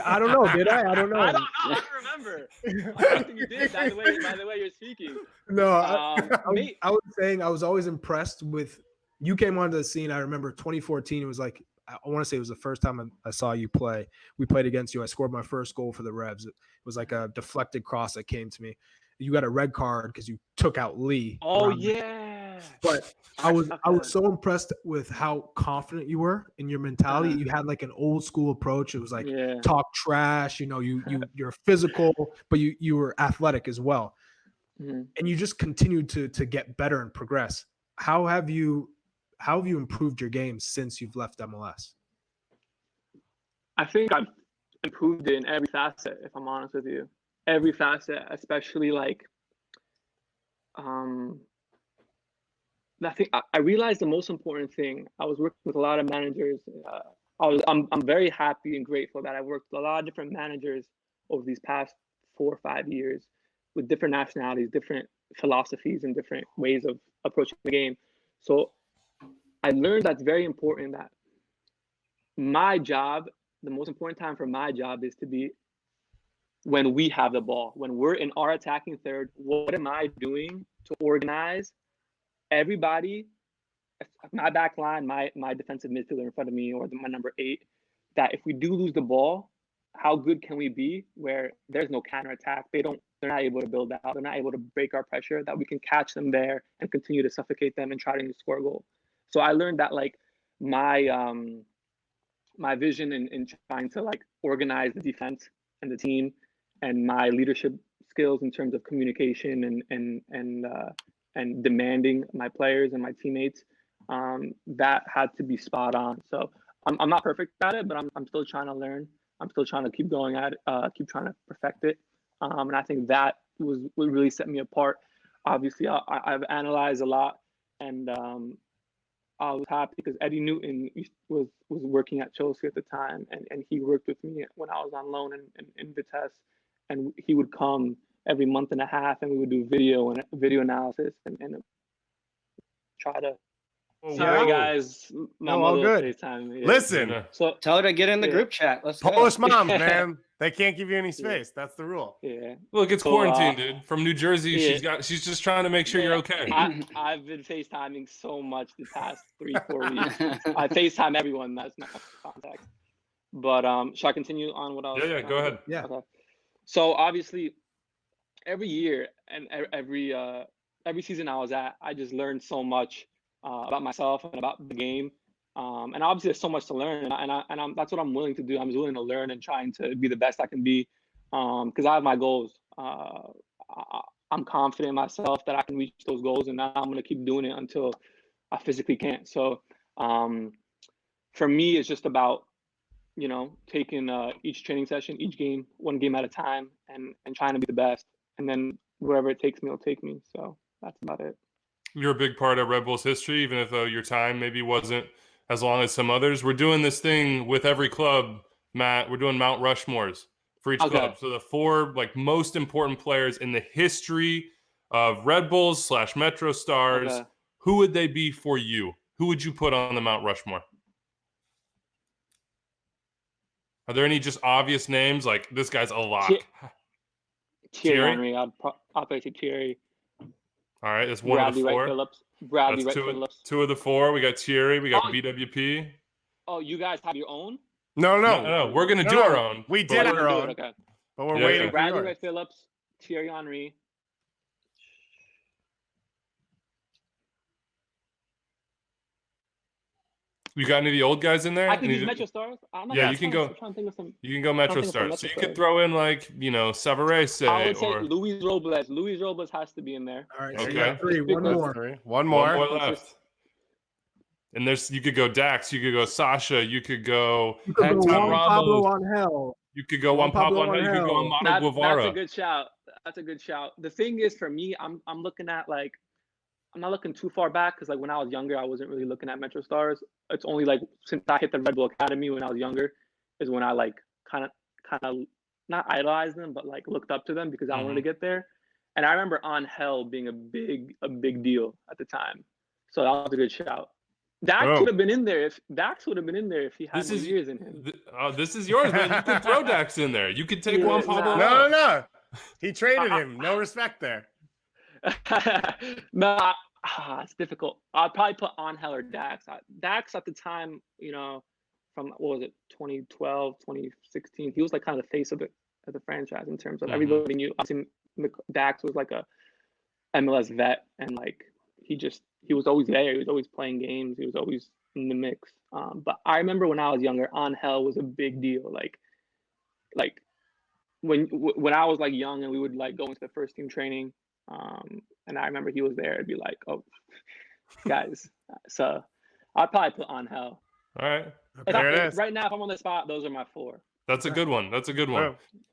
I don't know. Did I? I don't know. I don't remember. I don't think you did. By the way you're speaking. No, I was saying I was always impressed with. You came onto the scene. I remember 2014. It was like, I want to say it was the first time I saw you play. We played against you. I scored my first goal for the Revs. It was like a deflected cross that came to me. You got a red card because you took out Lee. Oh yeah. But I was so impressed with how confident you were in your mentality. You had like an old school approach. It was like talk trash. You know, you're physical, but you were athletic as well. Mm-hmm. And you just continued to get better and progress. How have you improved your game since you've left MLS? I think I've improved it in every facet, if I'm honest with you. Every facet, especially, like, I think I realized the most important thing. I was working with a lot of managers. I'm very happy and grateful that I worked with a lot of different managers over these past 4 or 5 years with different nationalities, different philosophies, and different ways of approaching the game. So I learned that's very important, that my job, the most important time for my job is to be when we have the ball, when we're in our attacking third. What am I doing to organize everybody, my back line, my defensive midfielder in front of me, or my number 8, that if we do lose the ball, how good can we be where there's no counterattack? They're not able to build out. They're not able to break our pressure, that we can catch them there and continue to suffocate them and try to score a goal. So I learned that, like, my vision in trying to, like, organize the defense and the team, and my leadership skills in terms of communication and demanding my players and my teammates, that had to be spot on. So I'm not perfect at it, but I'm still trying to learn. I'm still trying to keep going at it, keep trying to perfect it. And I think that what really set me apart. Obviously, I've analyzed a lot, and I was happy because Eddie Newton was working at Chelsea at the time, and he worked with me when I was on loan in Vitesse, and he would come every month and a half, and we would do video analysis and try to. Sorry, guys. My mother was FaceTime. Yeah. Listen, so tell her to get in the group chat. Let's Polish moms, man. They can't give you any space. That's the rule. Yeah. Look, it's quarantine, dude. From New Jersey, she's just trying to make sure you're okay. I've been FaceTiming so much the past 3-4 weeks. I FaceTime everyone that's not contact. But shall I continue on what I was? Yeah, go ahead. Yeah. Okay. So obviously, every year and every season I was at, I just learned so much about myself and about the game. And obviously there's so much to learn, and that's what I'm willing to do. I'm willing to learn and trying to be the best I can be, because I have my goals. I'm confident in myself that I can reach those goals, and now I'm going to keep doing it until I physically can't. So for me, it's just about, taking each training session, each game, one game at a time, and trying to be the best. And then wherever it takes me, it'll take me. So that's about it. You're a big part of Red Bulls history, even if your time maybe wasn't as long as some others. We're doing this thing with every club, Matt. We're doing Mount Rushmores for each club. So the 4 most important players in the history of Red Bulls / Metrostars, who would they be for you? Who would you put on the Mount Rushmore? Are there any just obvious names like this guy's a lock? Thierry Henry. I'll play Thierry. All right, that's one of the 4. Bradley Wright Phillips. 2 of the 4. We got Thierry. We got BWP. Oh, you guys have your own? No. We're gonna do our own. We did our own. Okay. But we're waiting. Bradley Wright Phillips, Thierry Henry. You got any of the old guys in there? I think he's Metrostars. You can go. You can go Metrostars. So you could throw in Savarese. I would say Luis Robles. Luis Robles has to be in there. All right. Okay. 3. One more. One more left. And you could go Dax. You could go Sasha. You could go. Juan Pablo Angel. You could go Juan Pablo Angel. You could go Amado Guevara. That's a good shout. The thing is, for me, I'm looking at I'm not looking too far back because when I was younger, I wasn't really looking at Metrostars. It's only since I hit the Red Bull Academy when I was younger is when I kind of not idolized them, but looked up to them because I wanted to get there. And I remember Angel being a big deal at the time. So that was a good shout. Dax would have been in there if he had more years in him. This is yours, man. You could throw Dax in there. You could take Juan Pablo. No. He traded him. No respect there. No, it's difficult. I'd probably put Angel or Dax. Dax at the time, from what was it, 2012, 2016, he was kind of the face of the franchise in terms of everybody knew. I think Dax was a MLS vet, and he was always there. He was always playing games. He was always in the mix. But I remember when I was younger, Angel was a big deal. When I was young and we would go into the first team training. And I remember he was there. It'd be oh, guys. So I'd probably put Angel. All right. There it is. Right now, if I'm on the spot, those are my 4. That's a good one.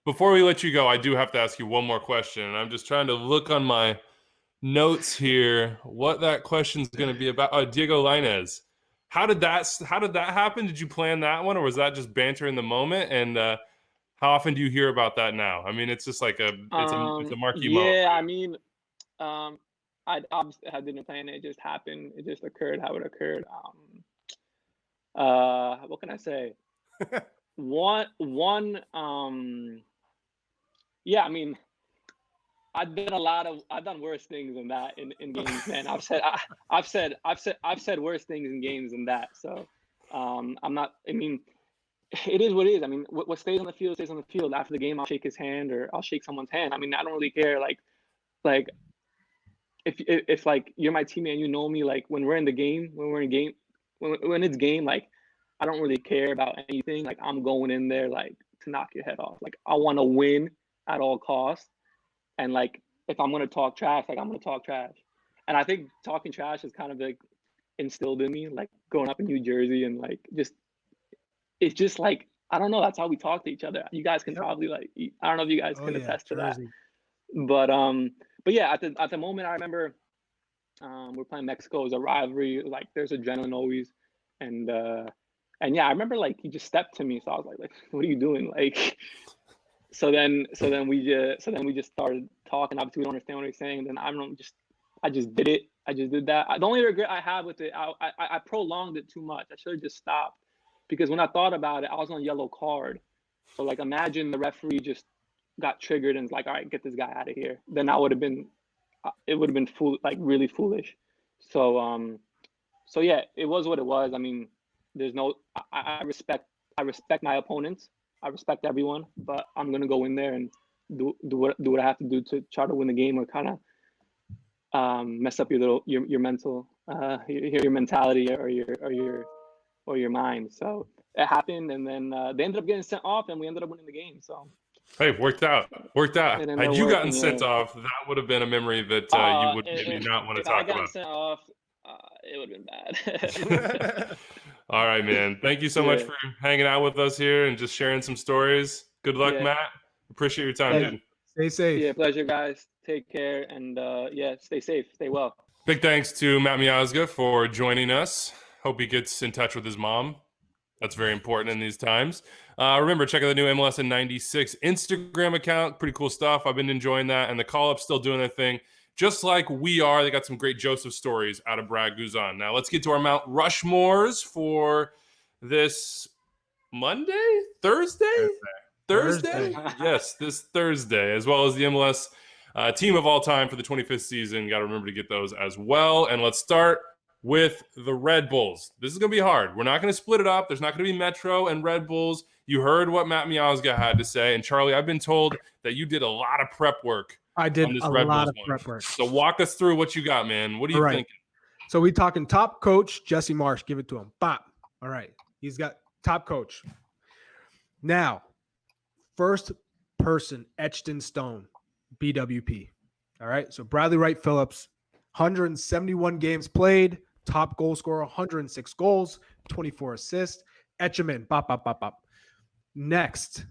Before we let you go, I do have to ask you one more question. And I'm just trying to look on my notes here what that question's going to be about. Diego Lainez. How did that happen? Did you plan that one, or was that just banter in the moment? And how often do you hear about that now? I mean, it's just it's a marquee moment. Yeah, I mean, I didn't plan it. It just happened. It just occurred how it occurred. What can I say? Yeah, I mean, I've done worse things than that in games, man. I've said worse things in games than that. So, I mean, it is what it is. I mean, what stays on the field stays on the field. After the game, I'll shake his hand or I'll shake someone's hand. I mean, I don't really care. If you're my teammate and you know me, when we're in the game, when it's game, I don't really care about anything. I'm going in there to knock your head off. I want to win at all costs. And if I'm gonna talk trash, I'm gonna talk trash. And I think talking trash is kind of instilled in me, growing up in New Jersey and it's just I don't know. That's how we talk to each other. You guys can probably I don't know if you guys can attest to that. But yeah, at the moment, I remember we're playing Mexico. It was a rivalry. Like there's adrenaline always, and yeah, I remember like he just stepped to me, so I was like what are you doing? Like, so then we just started talking. Obviously, we don't understand what he's saying. And then I just did it. I just did that. The only regret I have with it, I prolonged it too much. I should have just stopped, because when I thought about it, I was on a yellow card. So like, imagine the referee just got triggered and was like, all right, get this guy out of here. Then it would have been really foolish. So yeah, it was what it was. I mean, I respect my opponents. I respect everyone, but I'm gonna go in there and do what I have to do to try to win the game, or kind of mess up your mental your mentality or your mind. So it happened, and then they ended up getting sent off, and we ended up winning the game. So hey, worked out. Had you gotten sent off, that would have been a memory that you would maybe not want to talk about. If I got sent off, it would have been bad. All right, man. Thank you so much for hanging out with us here and just sharing some stories. Good luck, Matt. Appreciate your time, dude. Stay safe. Yeah, pleasure, guys. Take care, and stay safe. Stay well. Big thanks to Matt Miazga for joining us. Hope he gets in touch with his mom. That's very important in these times. Remember, check out the new MLS in 96 Instagram account. Pretty cool stuff. I've been enjoying that, and the call-up's still doing their thing. Just like we are, they got some great Joseph stories out of Brad Guzan. Now, let's get to our Mount Rushmores for this Monday? Thursday? Yes, this Thursday, as well as the MLS team of all time for the 25th season. Got to remember to get those as well. And let's start with the Red Bulls. This is going to be hard. We're not going to split it up. There's not going to be Metro and Red Bulls. You heard what Matt Miazga had to say. And Charlie, I've been told that you did a lot of prep work. I did a lot of prep work. So walk us through what you got, man. What are you thinking? So we talking top coach, Jesse Marsh. Give it to him. Bop. All right. He's got top coach. Now, first person etched in stone, BWP. All right. So Bradley Wright Phillips, 171 games played, top goal scorer, 106 goals, 24 assists. Etch him in. Bop, bop, bop, bop. Next,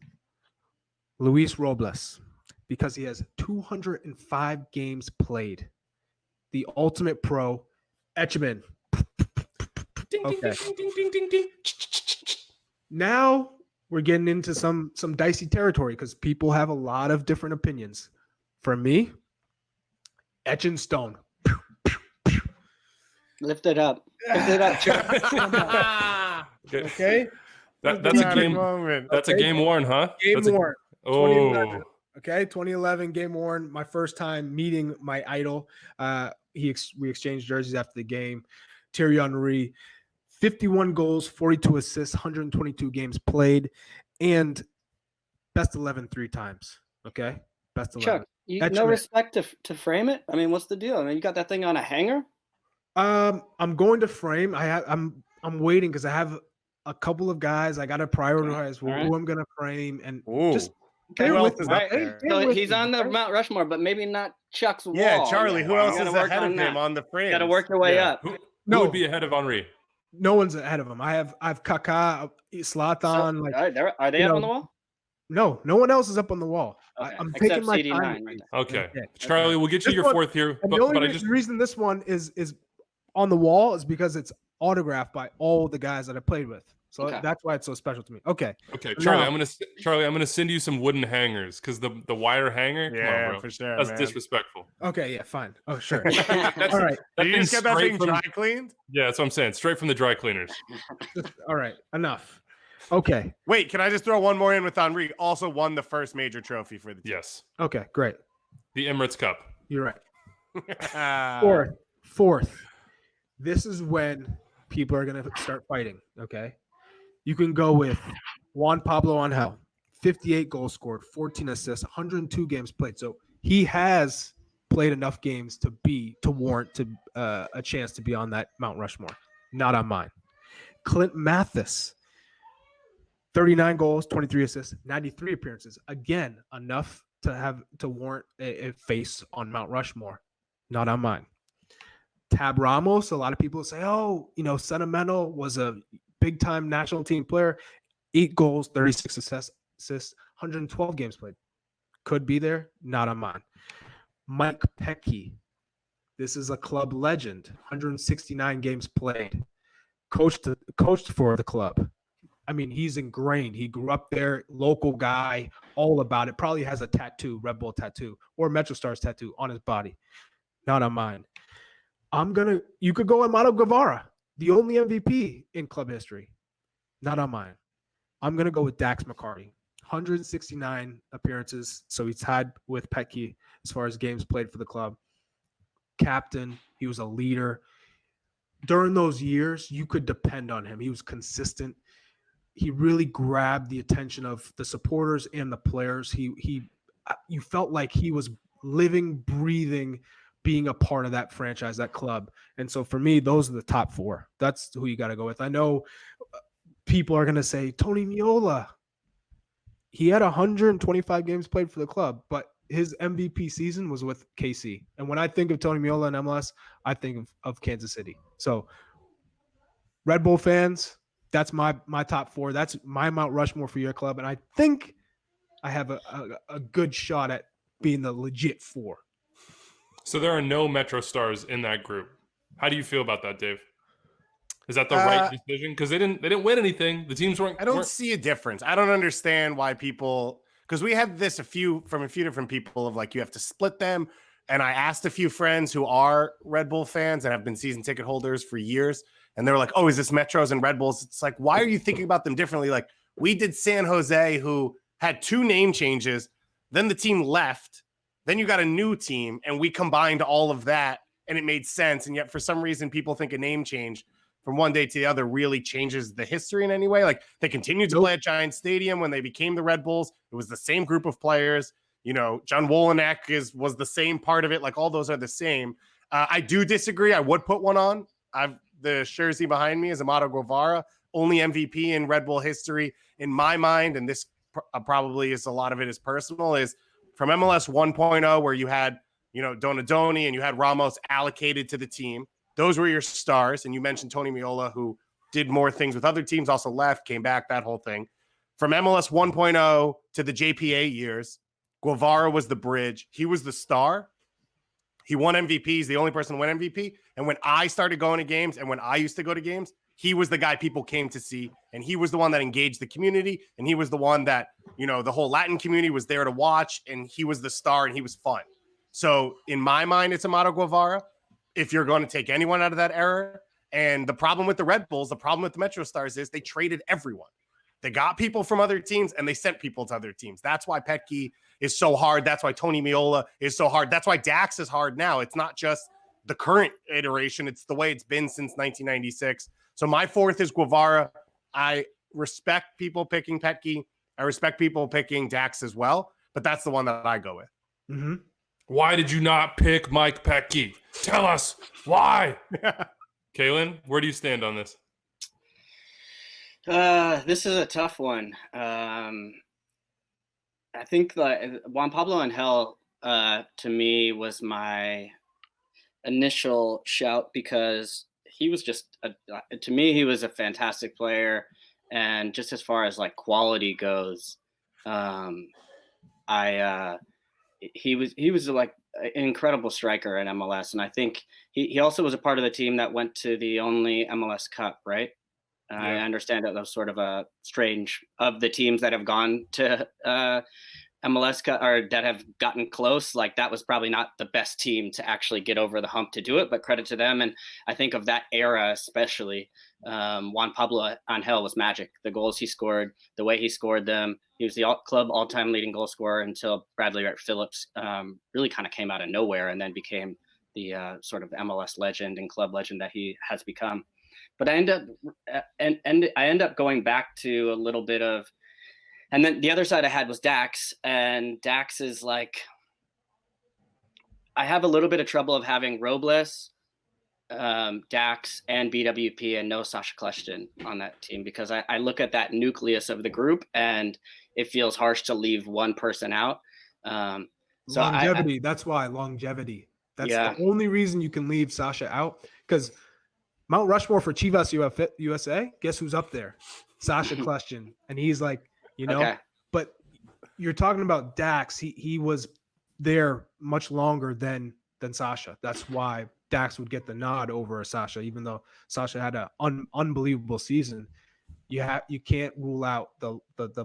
Luis Robles, because he has 205 games played. The ultimate pro. Etch him in. Okay. Now we're getting into some dicey territory because people have a lot of different opinions. For me, etch in stone. Lift it up. Okay. That's a game. That's a game worn, huh? Game worn. Oh. Okay, 2011 game worn. My first time meeting my idol. We exchanged jerseys after the game. Thierry Henry, 51 goals, 42 assists, 122 games played, and best 11 3 times. Okay, best 11. Chuck, no respect to frame it. I mean, what's the deal? I mean, you got that thing on a hanger. I'm going to frame. I'm waiting because I have a couple of guys. I got to prioritize who I'm going to frame and just. So he's on the Mount Rushmore, but maybe not Chuck's wall. Yeah, Charlie, who else is ahead of him on the frame? Got to work your way up. Who would be ahead of Henry? No one's ahead of him. I've Kaká, Zlatan. So, are they up on the wall? No one else is up on the wall. Okay. I'm Except taking my CD9 time. right okay. Charlie, we'll get you your fourth here. But the only reason this one is on the wall is because it's autographed by all the guys that I played with. So that's why it's so special to me. Okay, Charlie, I'm gonna send you some wooden hangers because the wire hanger. Yeah, come on, bro. for sure. That's man. Disrespectful. Okay, yeah, fine. Oh, sure. All right. Did you just get that thing dry cleaned? Yeah, that's what I'm saying. Straight from the dry cleaners. All right, enough. Okay. Wait, can I just throw one more in with Henry? Also won the first major trophy for the team. Yes. Okay, great. The Emirates Cup. You're right. Fourth. This is when people are gonna start fighting. Okay. You can go with Juan Pablo Angel, 58 goals scored, 14 assists, 102 games played. So he has played enough games to warrant a chance to be on that Mount Rushmore. Not on mine. Clint Mathis, 39 goals, 23 assists, 93 appearances. Again, enough to warrant a face on Mount Rushmore. Not on mine. Tab Ramos, a lot of people say, Sentimental was a big-time national team player, 8 goals, 36 assists, 112 games played. could be there, not on mine. Mike Petke. This is a club legend, 169 games played, coached for the club. I mean, he's ingrained. He grew up there, local guy, all about it. Probably has a tattoo, Red Bull tattoo, or Metrostars tattoo on his body. Not on mine. You could go Amato Guevara, the only MVP in club history. Not on mine. I'm going to go with Dax McCarty. 169 appearances, so he's tied with Petke as far as games played for the club. Captain, he was a leader. During those years, you could depend on him. He was consistent. He really grabbed the attention of the supporters and the players. You felt like he was living, breathing, being a part of that franchise, that club. And so for me, those are the top 4. That's who you got to go with. I know people are going to say Tony Meola. He had 125 games played for the club, but his MVP season was with KC. And when I think of Tony Meola and MLS, I think of Kansas City. So Red Bull fans, that's my top 4. That's my Mount Rushmore for your club. And I think I have a good shot at being the legit 4. So there are no Metro Stars in that group. How do you feel about that, Dave? Is that the right decision? Because they didn't win anything. The teams weren't. I don't see a difference. I don't understand why people, because we had this from a few different people of like, you have to split them. And I asked a few friends who are Red Bull fans and have been season ticket holders for years. And they were like, oh, is this Metros and Red Bulls? It's like, why are you thinking about them differently? Like we did San Jose, who had 2 name changes. Then the team left. Then you got a new team and we combined all of that and it made sense. And yet for some reason, people think a name change from one day to the other really changes the history in any way. Like they continued to play at Giant Stadium when they became the Red Bulls. It was the same group of players. You know, John Wolyniec was the same part of it. Like all those are the same. I do disagree. I would put one on. The jersey behind me is Amato Guevara, only MVP in Red Bull history in my mind. And this probably is a lot of it is personal, is from MLS 1.0, where you had, Donadoni and you had Ramos allocated to the team. Those were your stars. And you mentioned Tony Meola, who did more things with other teams, also left, came back, that whole thing. From MLS 1.0 to the JPA years, Guevara was the bridge. He was the star. He won MVP. He's the only person to win MVP. And when I started going to games and when I used to go to games, he was the guy people came to see. And he was the one that engaged the community. And he was the one that, the whole Latin community was there to watch. And he was the star and he was fun. So in my mind, it's Amato Guevara. If you're going to take anyone out of that era. And the problem with the Red Bulls, the problem with the Metrostars is they traded everyone. They got people from other teams and they sent people to other teams. That's why Petke is so hard. That's why Tony Meola is so hard. That's why Dax is hard now. It's not just the current iteration. It's the way it's been since 1996. So my 4th is Guevara. I respect people picking Petke. I respect people picking Dax as well, but that's the one that I go with. Mm-hmm. Why did you not pick Mike Petke? Tell us why. Calen, where do you stand on this? This is a tough one. I think Juan Pablo Angel, to me, was my initial shout because he was to me, he was a fantastic player. And just as far as like quality goes, he was like an incredible striker in MLS. And I think he also was a part of the team that went to the only MLS Cup, right? Yeah. I understand that was sort of a strange of the teams that have gone to MLS Cup or that have gotten close. Like that was probably not the best team to actually get over the hump to do it, but credit to them. And I think of that era, especially Juan Pablo Angel was magic. The goals he scored, the way he scored them. He was the club all-time leading goal scorer until Bradley Wright Phillips really kind of came out of nowhere and then became the sort of MLS legend and club legend that he has become. But I end up going back to a little bit of, and then the other side I had was Dax, and Dax is like, I have a little bit of trouble of having Robles, Dax, and BWP, and no Sasha Kleshton on that team because I look at that nucleus of the group and it feels harsh to leave one person out. So longevity. That's why longevity. That's the only reason you can leave Sasha out because Mount Rushmore for Chivas USA, guess who's up there? Sasha Kleshton. And he's like, okay. But you're talking about Dax. He was there much longer than Sasha. That's why Dax would get the nod over Sasha, even though Sasha had an unbelievable season. You can't rule out the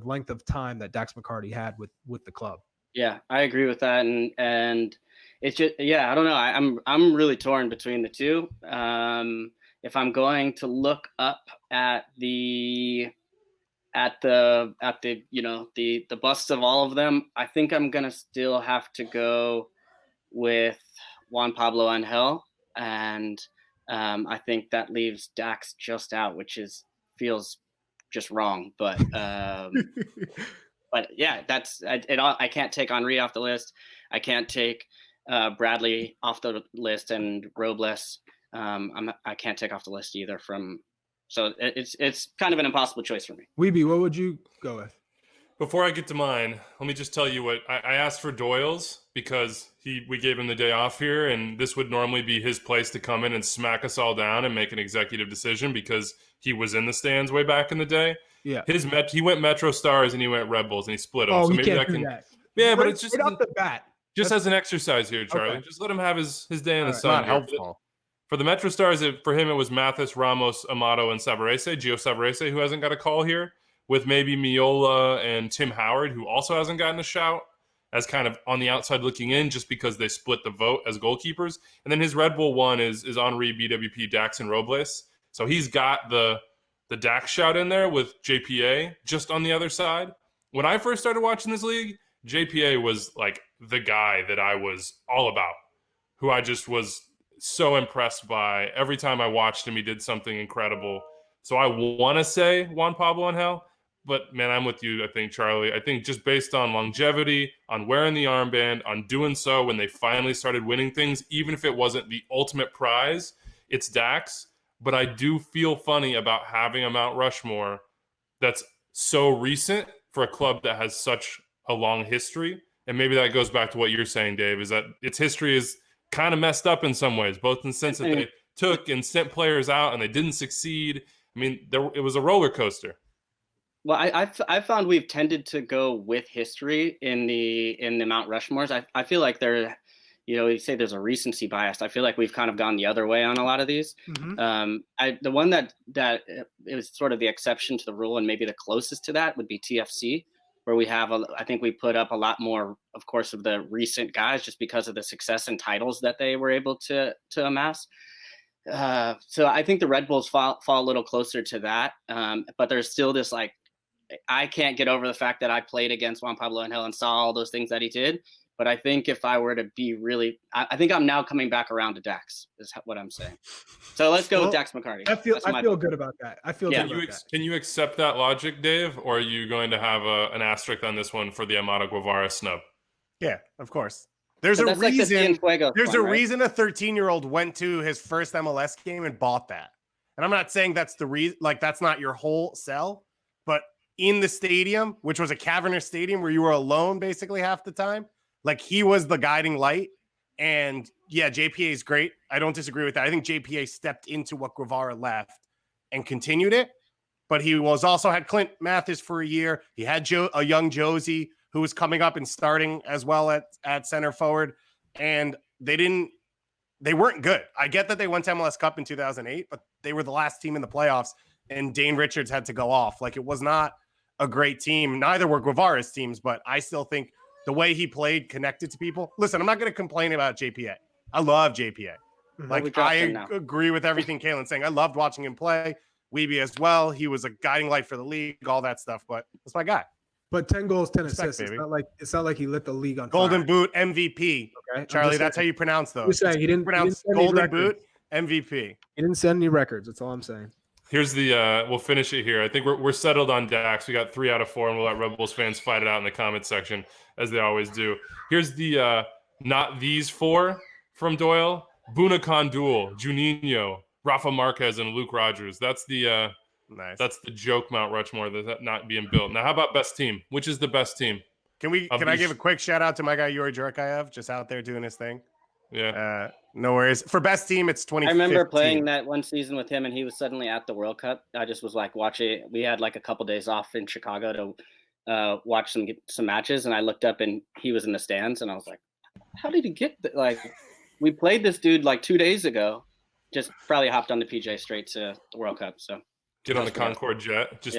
length of time that Dax McCarty had with the club. Yeah, I agree with that, and it's just I don't know. I'm really torn between the two. If I'm going to look up at the the busts of all of them, I think I'm gonna still have to go with Juan Pablo Angel, and I think that leaves Dax just out, which feels just wrong. But but yeah, that's it. I can't take Henry off the list. I can't take Bradley off the list, and Robles. I can't take off the list either. So it's kind of an impossible choice for me. Weeby, what would you go with? Before I get to mine, let me just tell you what I asked for Doyle's because we gave him the day off here, and this would normally be his place to come in and smack us all down and make an executive decision because he was in the stands way back in the day. Yeah, he went Metrostars and he went Red Bulls and he split them. Oh, so maybe can't do that. Yeah, but it's just right off the bat. Just as an exercise here, Charlie. Okay. Just let him have his day in the It's sun. not helpful. For the Metrostars, for him, it was Mathis, Ramos, Amato, and Gio Savarese, who hasn't got a call here, with maybe Meola and Tim Howard, who also hasn't gotten a shout, as kind of on the outside looking in, just because they split the vote as goalkeepers. And then his Red Bull one is Henry, BWP, Dax, and Robles. So he's got the Dax shout in there with JPA just on the other side. When I first started watching this league, JPA was like the guy that I was all about, who I just was so impressed by. Every time I watched him, he did something incredible. So I want to say Juan Pablo Angel, but man, I'm with you, I think, Charlie. I think just based on longevity, on wearing the armband, on doing so when they finally started winning things, even if it wasn't the ultimate prize, it's Dax. But I do feel funny about having a Mount Rushmore that's so recent for a club that has such a long history. And maybe that goes back to what you're saying, Dave, is that its history is kind of messed up in some ways, both in the sense that they took and sent players out and they didn't succeed. I mean, it was a roller coaster. Well, I found we've tended to go with history in the Mount Rushmores. I feel like you say there's a recency bias. I feel like we've kind of gone the other way on a lot of these. Mm-hmm. The one that it was sort of the exception to the rule and maybe the closest to that would be TFC, where we have I think we put up a lot more, of course, of the recent guys just because of the success and titles that they were able to amass. So I think the Red Bulls fall a little closer to that. But there's still this I can't get over the fact that I played against Juan Pablo Angel and saw all those things that he did. But I think if I were to be really, I think I'm now coming back around to Dax, is what I'm saying. So let's go with Dax McCarty. I feel good about that. I feel good about that. Can you accept that logic, Dave? Or are you going to have an asterisk on this one for the Amado Guevara snub? Yeah, of course. There's a reason. There's a reason a 13-year-old went to his first MLS game and bought that. And I'm not saying that's the reason, that's not your whole sell, but in the stadium, which was a cavernous stadium where you were alone basically half the time, he was the guiding light. And yeah, JPA is great. I don't disagree with that. I think JPA stepped into what Guevara left and continued it. But he also had Clint Mathis for a year. He had a young Josie who was coming up and starting as well at center forward. And they weren't good. I get that they went to MLS Cup in 2008, but they were the last team in the playoffs. And Dane Richards had to go off. It was not a great team. Neither were Guevara's teams, but I still think the way he played connected to people. Listen, I'm not going to complain about JPA. I love JPA. I agree with everything Calen's saying. I loved watching him play. Weeby as well. He was a guiding light for the league, all that stuff, but that's my guy. But 10 goals, 10 assists. It's not like he lit the league on Golden fire. Boot, MVP. Okay, Charlie, that's how you pronounce those. You're saying he didn't pronounce Golden Boot, MVP. He didn't send any records. That's all I'm saying. Here's we'll finish it here. I think we're settled on Dax. We got 3 out of 4, and we'll let Red Bulls fans fight it out in the comments section, as they always do. Here's the not these 4 from Doyle. Bunakan Duel, Juninho, Rafa Marquez, and Luke Rogers. That's the nice. That's the joke Mount Rushmore that's not being built. Now, how about best team? Which is the best team? Can I give a quick shout out to my guy Yuri Jurkaev, just out there doing his thing? Yeah. No worries. For best team, it's 2015. I remember playing that one season with him, and he was suddenly at the World Cup. I just was watching. We had a couple days off in Chicago watch some matches, and I looked up and he was in the stands, and I was like, how did he get like? We played this dude like 2 days ago. Just probably hopped on the PJ straight to the World Cup. So get on the Concorde jet, just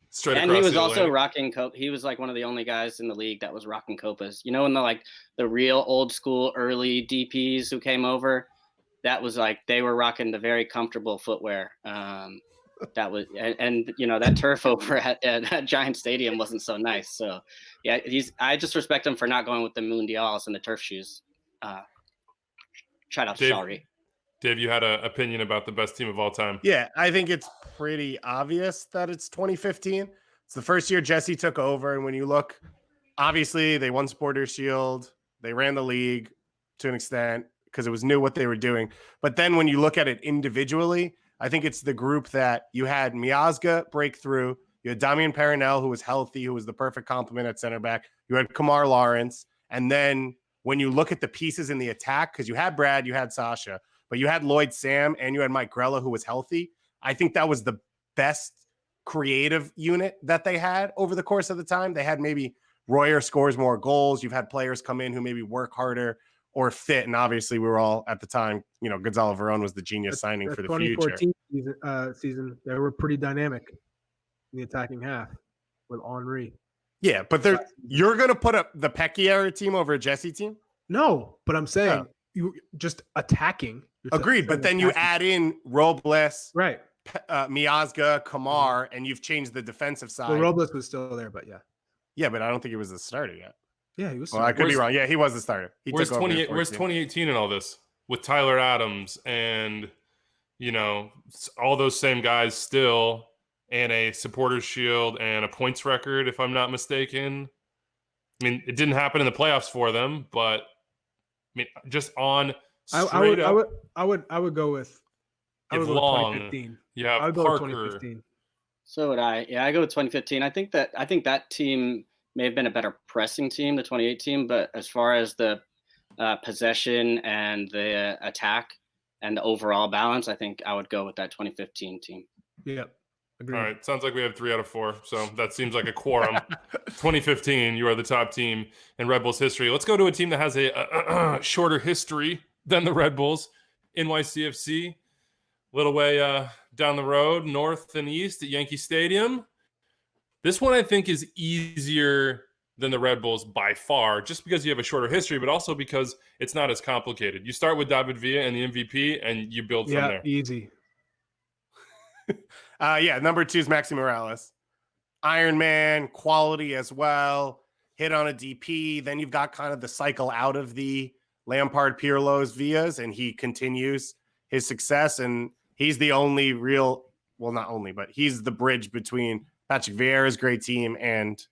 straight and across. he was the also Atlantic. rocking cope. He was like one of the only guys in the league that was rocking copas. You know, when the real old school early DPs who came over, that was like they were rocking the very comfortable footwear. That was and you know that turf over at Giant Stadium wasn't so nice. So yeah, I just respect him for not going with the Mundials and the turf shoes. Shout out to Shari. Dave, you had an opinion about the best team of all time. Yeah, I think it's pretty obvious that it's 2015. It's the first year Jesse took over. And when you look, obviously they won Supporters Shield. They ran the league to an extent because it was new what they were doing. But then when you look at it individually, I think it's the group that you had Miazga break through. You had Damian Peronel, who was healthy, who was the perfect complement at center back. You had Kamar Lawrence. And then when you look at the pieces in the attack, because you had Brad, you had Sasha, but you had Lloyd Sam and you had Mike Grella, who was healthy. I think that was the best creative unit that they had over the course of the time. They had maybe Royer scores more goals. You've had players come in who maybe work harder or fit. And obviously we were all at the time, you know, Gonzalo Verón was the genius signing for the future. 2014 season, they were pretty dynamic in the attacking half with Henry. Yeah, but you're going to put up the Pecky era team over a Jesse team? No, but I'm saying you just attacking. Agreed, but then you add in Robles, right? Miazga, Kamar, and you've changed the defensive side. Well, Robles was still there, but yeah. Yeah, but I don't think he was the starter yet. Yeah, he was. Well, I could be wrong. Yeah, he was the starter. Where's 2018 and all this with Tyler Adams and, you know, all those same guys still, and a supporters shield and a points record, if I'm not mistaken. I mean, it didn't happen in the playoffs for them, but I mean, just on straight up. I would go with. I would go with 2015. Yeah, I would go with 2015. So would I. Yeah, I go with 2015. I think that team may have been a better pressing team, the 2018, but as far as the possession and the attack and the overall balance, I think I would go with that 2015 team. Yeah. Agreed. All right. Sounds like we have 3 out of 4. So that seems like a quorum. 2015, you are the top team in Red Bulls history. Let's go to a team that has a shorter history than the Red Bulls, NYCFC. Little way down the road, north and east at Yankee Stadium. This one I think is easier than the Red Bulls by far, just because you have a shorter history, but also because it's not as complicated. You start with David Villa and the MVP, and you build from there. Yeah, easy. Number 2 is Maxi Morales. Iron Man, quality as well. Hit on a DP. Then you've got kind of the cycle out of the Lampard, Pirlo's, Villas, and he continues his success. And he's the only real, well, not only, but he's the bridge between Patrick Vieira's great team and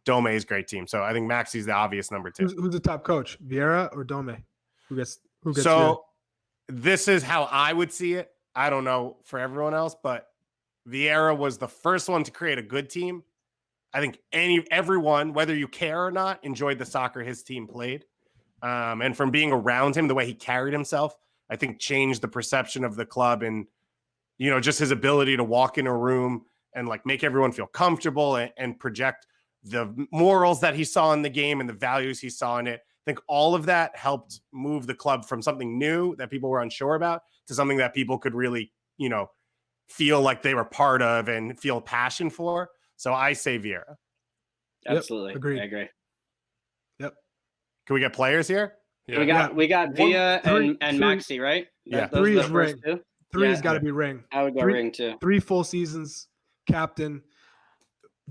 Dome's great team. So I think Maxi's the obvious number 2. Who's the top coach, Vieira or Dome? Who gets so this is how I would see it. I don't know for everyone else, but Vieira was the first one to create a good team. I think everyone, whether you care or not, enjoyed the soccer his team played. And from being around him, the way he carried himself, I think changed the perception of the club and, you know, just his ability to walk in a room and like make everyone feel comfortable and project the morals that he saw in the game and the values he saw in it. I think all of that helped move the club from something new that people were unsure about to something that people could really, you know, feel like they were part of and feel passion for. So I say Vieira. Absolutely. Yep, agreed. I agree. Yep. Can we get players here? Yeah. We got Villa and Maxi, right? Yeah. 3 is Ring. 3 has got to be Ring. I would go Ring too. 3 full seasons, captain.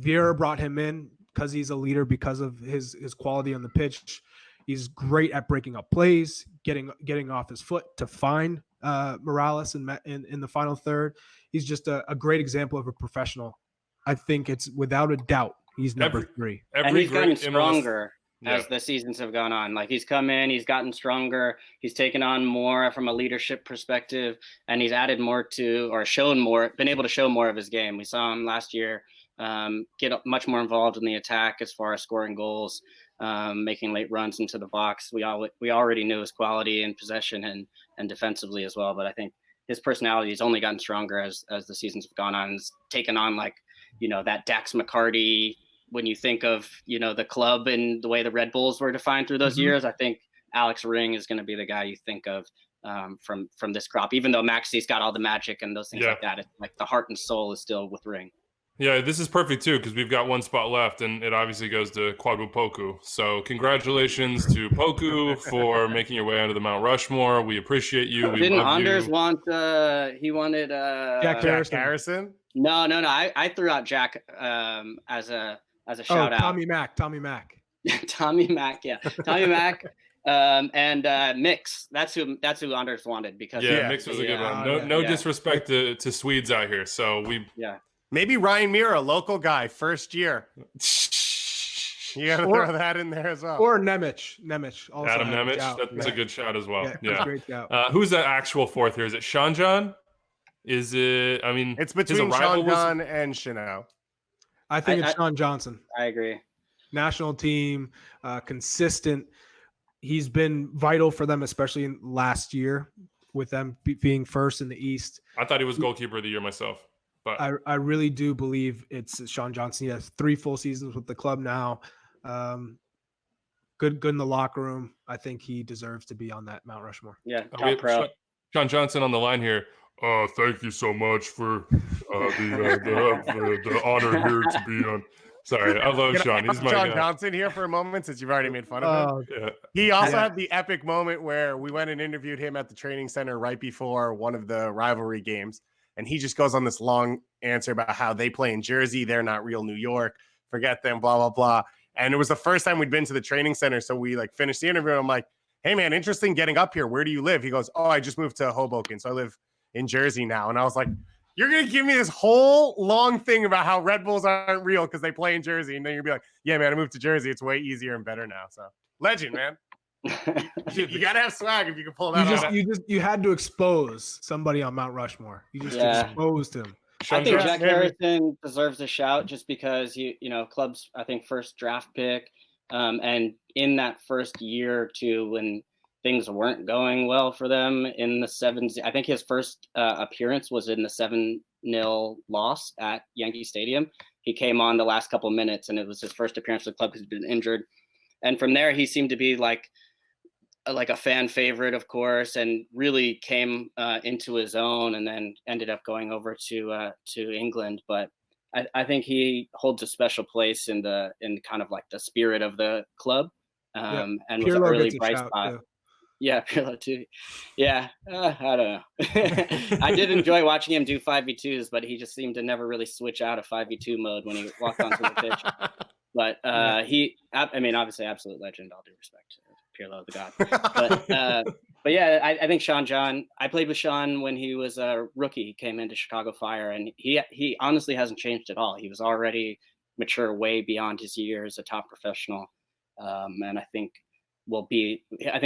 Vieira brought him in because he's a leader, because of his quality on the pitch. He's great at breaking up plays, getting off his foot to find Morales in the final third. He's just a great example of a professional. I think it's without a doubt he's number 3. And he's gotten stronger as the seasons have gone on. Like he's come in, he's gotten stronger, he's taken on more from a leadership perspective, and he's added more to, or been able to show more of his game. We saw him last year get much more involved in the attack as far as scoring goals, making late runs into the box. We already knew his quality in possession and defensively as well, but I think his personality has only gotten stronger as the seasons have gone on. He's taken on, like, you know, that Dax McCarty when you think of, the club and the way the Red Bulls were defined through those years, I think Alex Ring is going to be the guy you think of from this crop, even though Maxi's got all the magic and those things like that. It's like the heart and soul is still with Ring. Yeah, this is perfect too, because we've got one spot left, and it obviously goes to Kwadwo Poku. So congratulations to Poku for making your way onto the Mount Rushmore. We appreciate you. We Didn't love Anders you. want? He wanted Jack Harrison. No. I threw out Jack as a shout out. Tommy Mack. Tommy Mack, yeah. Tommy Mack. And Mix. That's who Anders wanted because Mix was a good one. No disrespect to Swedes out here. So maybe Ryan Mira, local guy, first year. You gotta throw that in there as well. Or Nemec. Also Adam Nemec. That's a good shout as well. Yeah. Great shout. Who's the actual fourth here? Is it Sean John? Is it? I mean, it's between Sean John and Chanel. I think it's Sean Johnson. I agree. National team, consistent. He's been vital for them, especially in last year with them being first in the East. I thought he was goalkeeper of the year myself, but I really do believe it's Sean Johnson. He has 3 full seasons with the club now. Good in the locker room. I think he deserves to be on that Mount Rushmore. Yeah, top pro. Sean Johnson on the line here. Thank you so much for the honor here to be on. Sorry, I love Sean. He's my Sean guy. Johnson here for a moment since you've already made fun of him. He also had the epic moment where we went and interviewed him at the training center right before one of the rivalry games. And he just goes on this long answer about how they play in Jersey. They're not real New York. Forget them, blah, blah, blah. And it was the first time we'd been to the training center. So we finished the interview. And I'm like, hey, man, interesting getting up here. Where do you live? He goes, oh, I just moved to Hoboken. So I live in Jersey now. And I was like, you're going to give me this whole long thing about how Red Bulls aren't real because they play in Jersey. And then you'll be like, yeah, man, I moved to Jersey. It's way easier and better now. So legend, man. You got to have swag if you can pull that off. You had to expose somebody on Mount Rushmore. You just exposed him. I think Jack Harrison deserves a shout just because club's, I think, first draft pick. And in that first year or two when things weren't going well for them in the 7s. I think his first appearance was in the 7-0 loss at Yankee Stadium. He came on the last couple of minutes, and it was his first appearance for the club because he'd been injured. And from there, he seemed to be like a fan favorite, of course, and really came into his own, and then ended up going over to England. But I think he holds a special place in kind of like the spirit of the club, and was an early bright spot. Yeah, Pirlo too. Yeah, I don't know. I did enjoy watching him do 5v2s, but he just seemed to never really switch out of 5v2 mode when he walked onto the pitch. But obviously, absolute legend. All due respect to Pirlo, the god. But yeah, I think Sean John. I played with Sean when he was a rookie. He came into Chicago Fire, and he honestly hasn't changed at all. He was already mature, way beyond his years, a top professional, and I think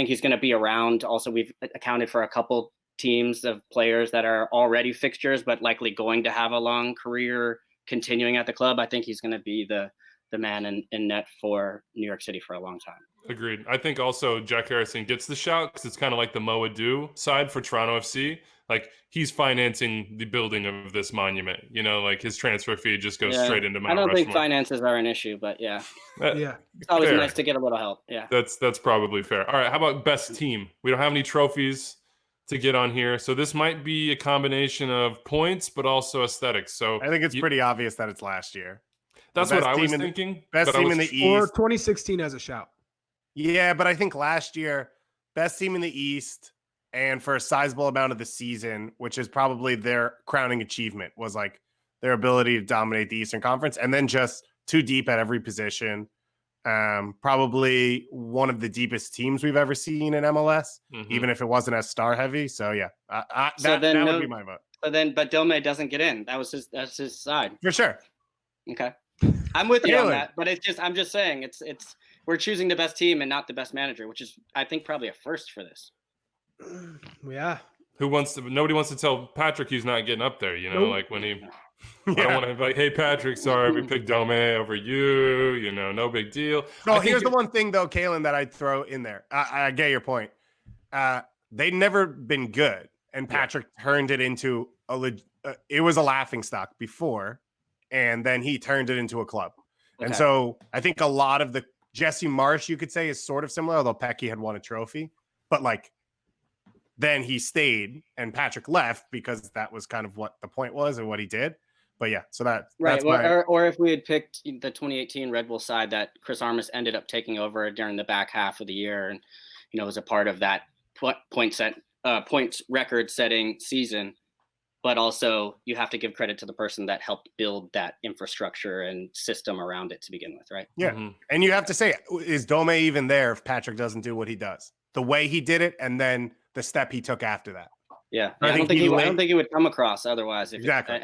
he's going to be around. Also, we've accounted for a couple teams of players that are already fixtures, but likely going to have a long career continuing at the club. I think he's going to be the man in net for New York City for a long time. Agreed. I think also Jack Harrison gets the shout because it's kind of like the Mo Adu side for Toronto FC. Like he's financing the building of this monument. Like his transfer fee just goes straight into Mount Rushmore. I don't think finances are an issue, but yeah. It's always nice to get a little help. Yeah. That's probably fair. All right. How about best team? We don't have any trophies to get on here. So this might be a combination of points, but also aesthetics. So I think it's pretty obvious that it's last year. That's what I was thinking. Best team in the East. Or 2016 as a shout. Yeah, but I think last year, best team in the East, and for a sizable amount of the season, which is probably their crowning achievement, was like their ability to dominate the Eastern Conference, and then just too deep at every position. Probably one of the deepest teams we've ever seen in MLS, even if it wasn't as star heavy. So yeah, that would be my vote. But Dome doesn't get in. That's his side for sure. Okay, I'm with you on that. But I'm just saying it's we're choosing the best team and not the best manager, which is I think probably a first for this. Yeah. Nobody wants to tell Patrick he's not getting up there, nope. Like when he I don't want to be like, hey Patrick, sorry, we picked Dome over you, no big deal. No, here's the one thing though, Calen, that I'd throw in there. I get your point. They'd never been good, and Patrick turned it into it was a laughing stock before, and then he turned it into a club. And so I think a lot of the Jesse Marsh, you could say, is sort of similar, although Pecky had won a trophy. But like, then he stayed and Patrick left because that was kind of what the point was and what he did. But yeah, so that's or if we had picked the 2018 Red Bull side that Chris Armas ended up taking over during the back half of the year, and was a part of that points record setting season. But also, you have to give credit to the person that helped build that infrastructure and system around it to begin with, right? Yeah, and you have to say, is Dome even there if Patrick doesn't do what he does, the way he did it, and then the step he took after that? Yeah, I don't think he would come across otherwise. Exactly.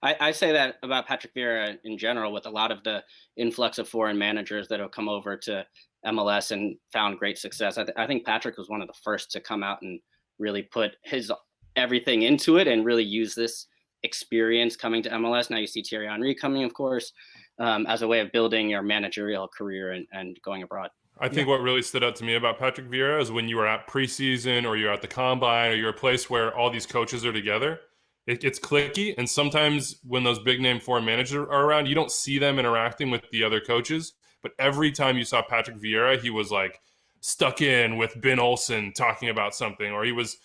I say that about Patrick Vieira in general, with a lot of the influx of foreign managers that have come over to MLS and found great success. I think Patrick was one of the first to come out and really put his everything into it and really use this experience coming to MLS. Now you see Thierry Henry coming, of course, as a way of building your managerial career and going abroad. I think what really stood out to me about Patrick Vieira is when you were at preseason or you're at the combine or you're a place where all these coaches are together, it gets clicky. And sometimes when those big name foreign managers are around, you don't see them interacting with the other coaches. But every time you saw Patrick Vieira, he was like stuck in with Ben Olsen talking about something, or he was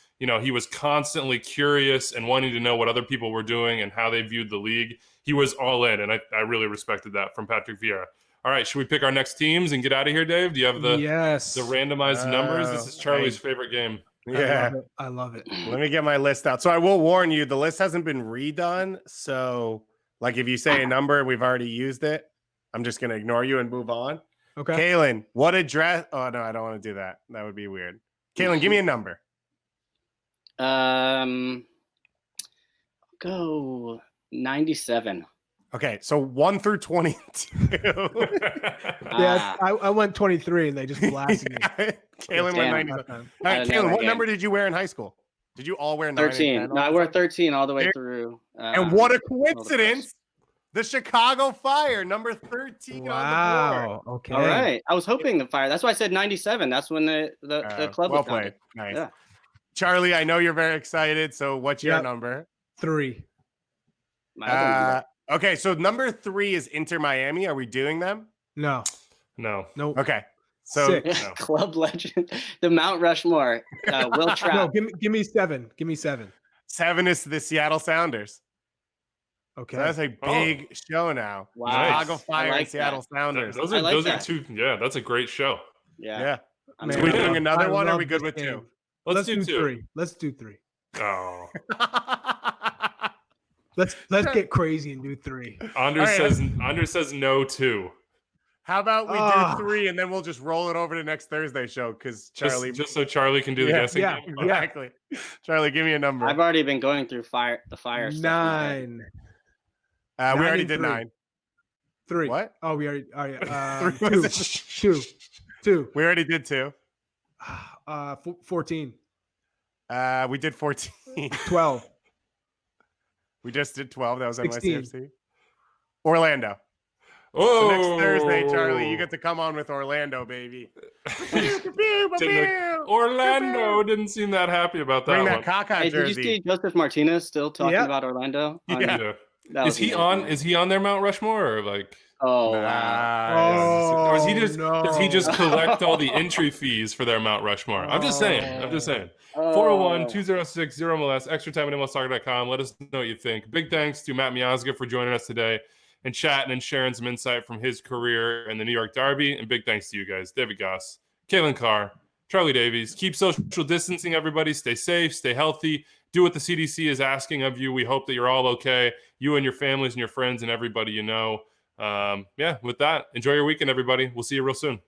constantly curious and wanting to know what other people were doing and how they viewed the league. He was all in. And I really respected that from Patrick Vieira. All right, should we pick our next teams and get out of here, Dave? Do you have the randomized numbers? This is Charlie's favorite game. Yeah, I love it. Let me get my list out. So I will warn you, the list hasn't been redone. So like if you say a number, we've already used it, I'm just going to ignore you and move on. Okay. Calen, what address? Oh, no, I don't want to do that. That would be weird. Calen, give me a number. Go 97. Okay, so 1 through 22. Yeah, I went 23 and they just blasted me. Calen went 97. All right, Calen, what number did you wear in high school? Did you all wear 13? No, I wore 13 all the way through. And what a coincidence! The Chicago Fire, number 13 on the board. Okay. All right. I was hoping the Fire. That's why I said 97. That's when the club was founded. Nice. Yeah. Charlie, I know you're very excited. So what's your number? 3. Okay, so number 3 is Inter Miami. Are we doing them? No. Okay. So club legend, the Mount Rushmore, Will Trapp. No, give me 7. Give me 7. 7 is the Seattle Sounders. Okay. So that's a big show now. Wow. Chicago Fire and Seattle Sounders. Those are two. Yeah, that's a great show. Yeah. Are we doing another one? Or are we good with 2? Let's do 2. 3. Let's do 3. Oh. Let's get crazy and do 3. Anders says no 2. How about we do 3 and then we'll just roll it over to next Thursday show because Charlie just so Charlie can do the guessing. Yeah, exactly. Charlie, give me a number. I've already been going through the fire stuff. 9. We already did 9. 3. What? Oh, we already. Oh yeah. 2. We already did 2. 14. We did 14. 12. We just did 12. That was 16. NYCFC. Orlando. Oh, so next Thursday, Charlie, you get to come on with Orlando, baby. Orlando didn't seem that happy about that. Bring that one. cockeye jersey. Did you see Joseph Martinez still talking about Orlando? Yeah. Is he on their Mount Rushmore or like? Oh, wow. Or does he just collect all the entry fees for their Mount Rushmore? I'm just saying. 401-206-0MLS, extra time at MLSsoccer.com. Let us know what you think. Big thanks to Matt Miazga for joining us today and chatting and sharing some insight from his career in the New York Derby. And big thanks to you guys, David Goss, Calen Carr, Charlie Davies. Keep social distancing, everybody. Stay safe, stay healthy. Do what the CDC is asking of you. We hope that you're all okay, you and your families and your friends and everybody you know. With that, enjoy your weekend, everybody. We'll see you real soon.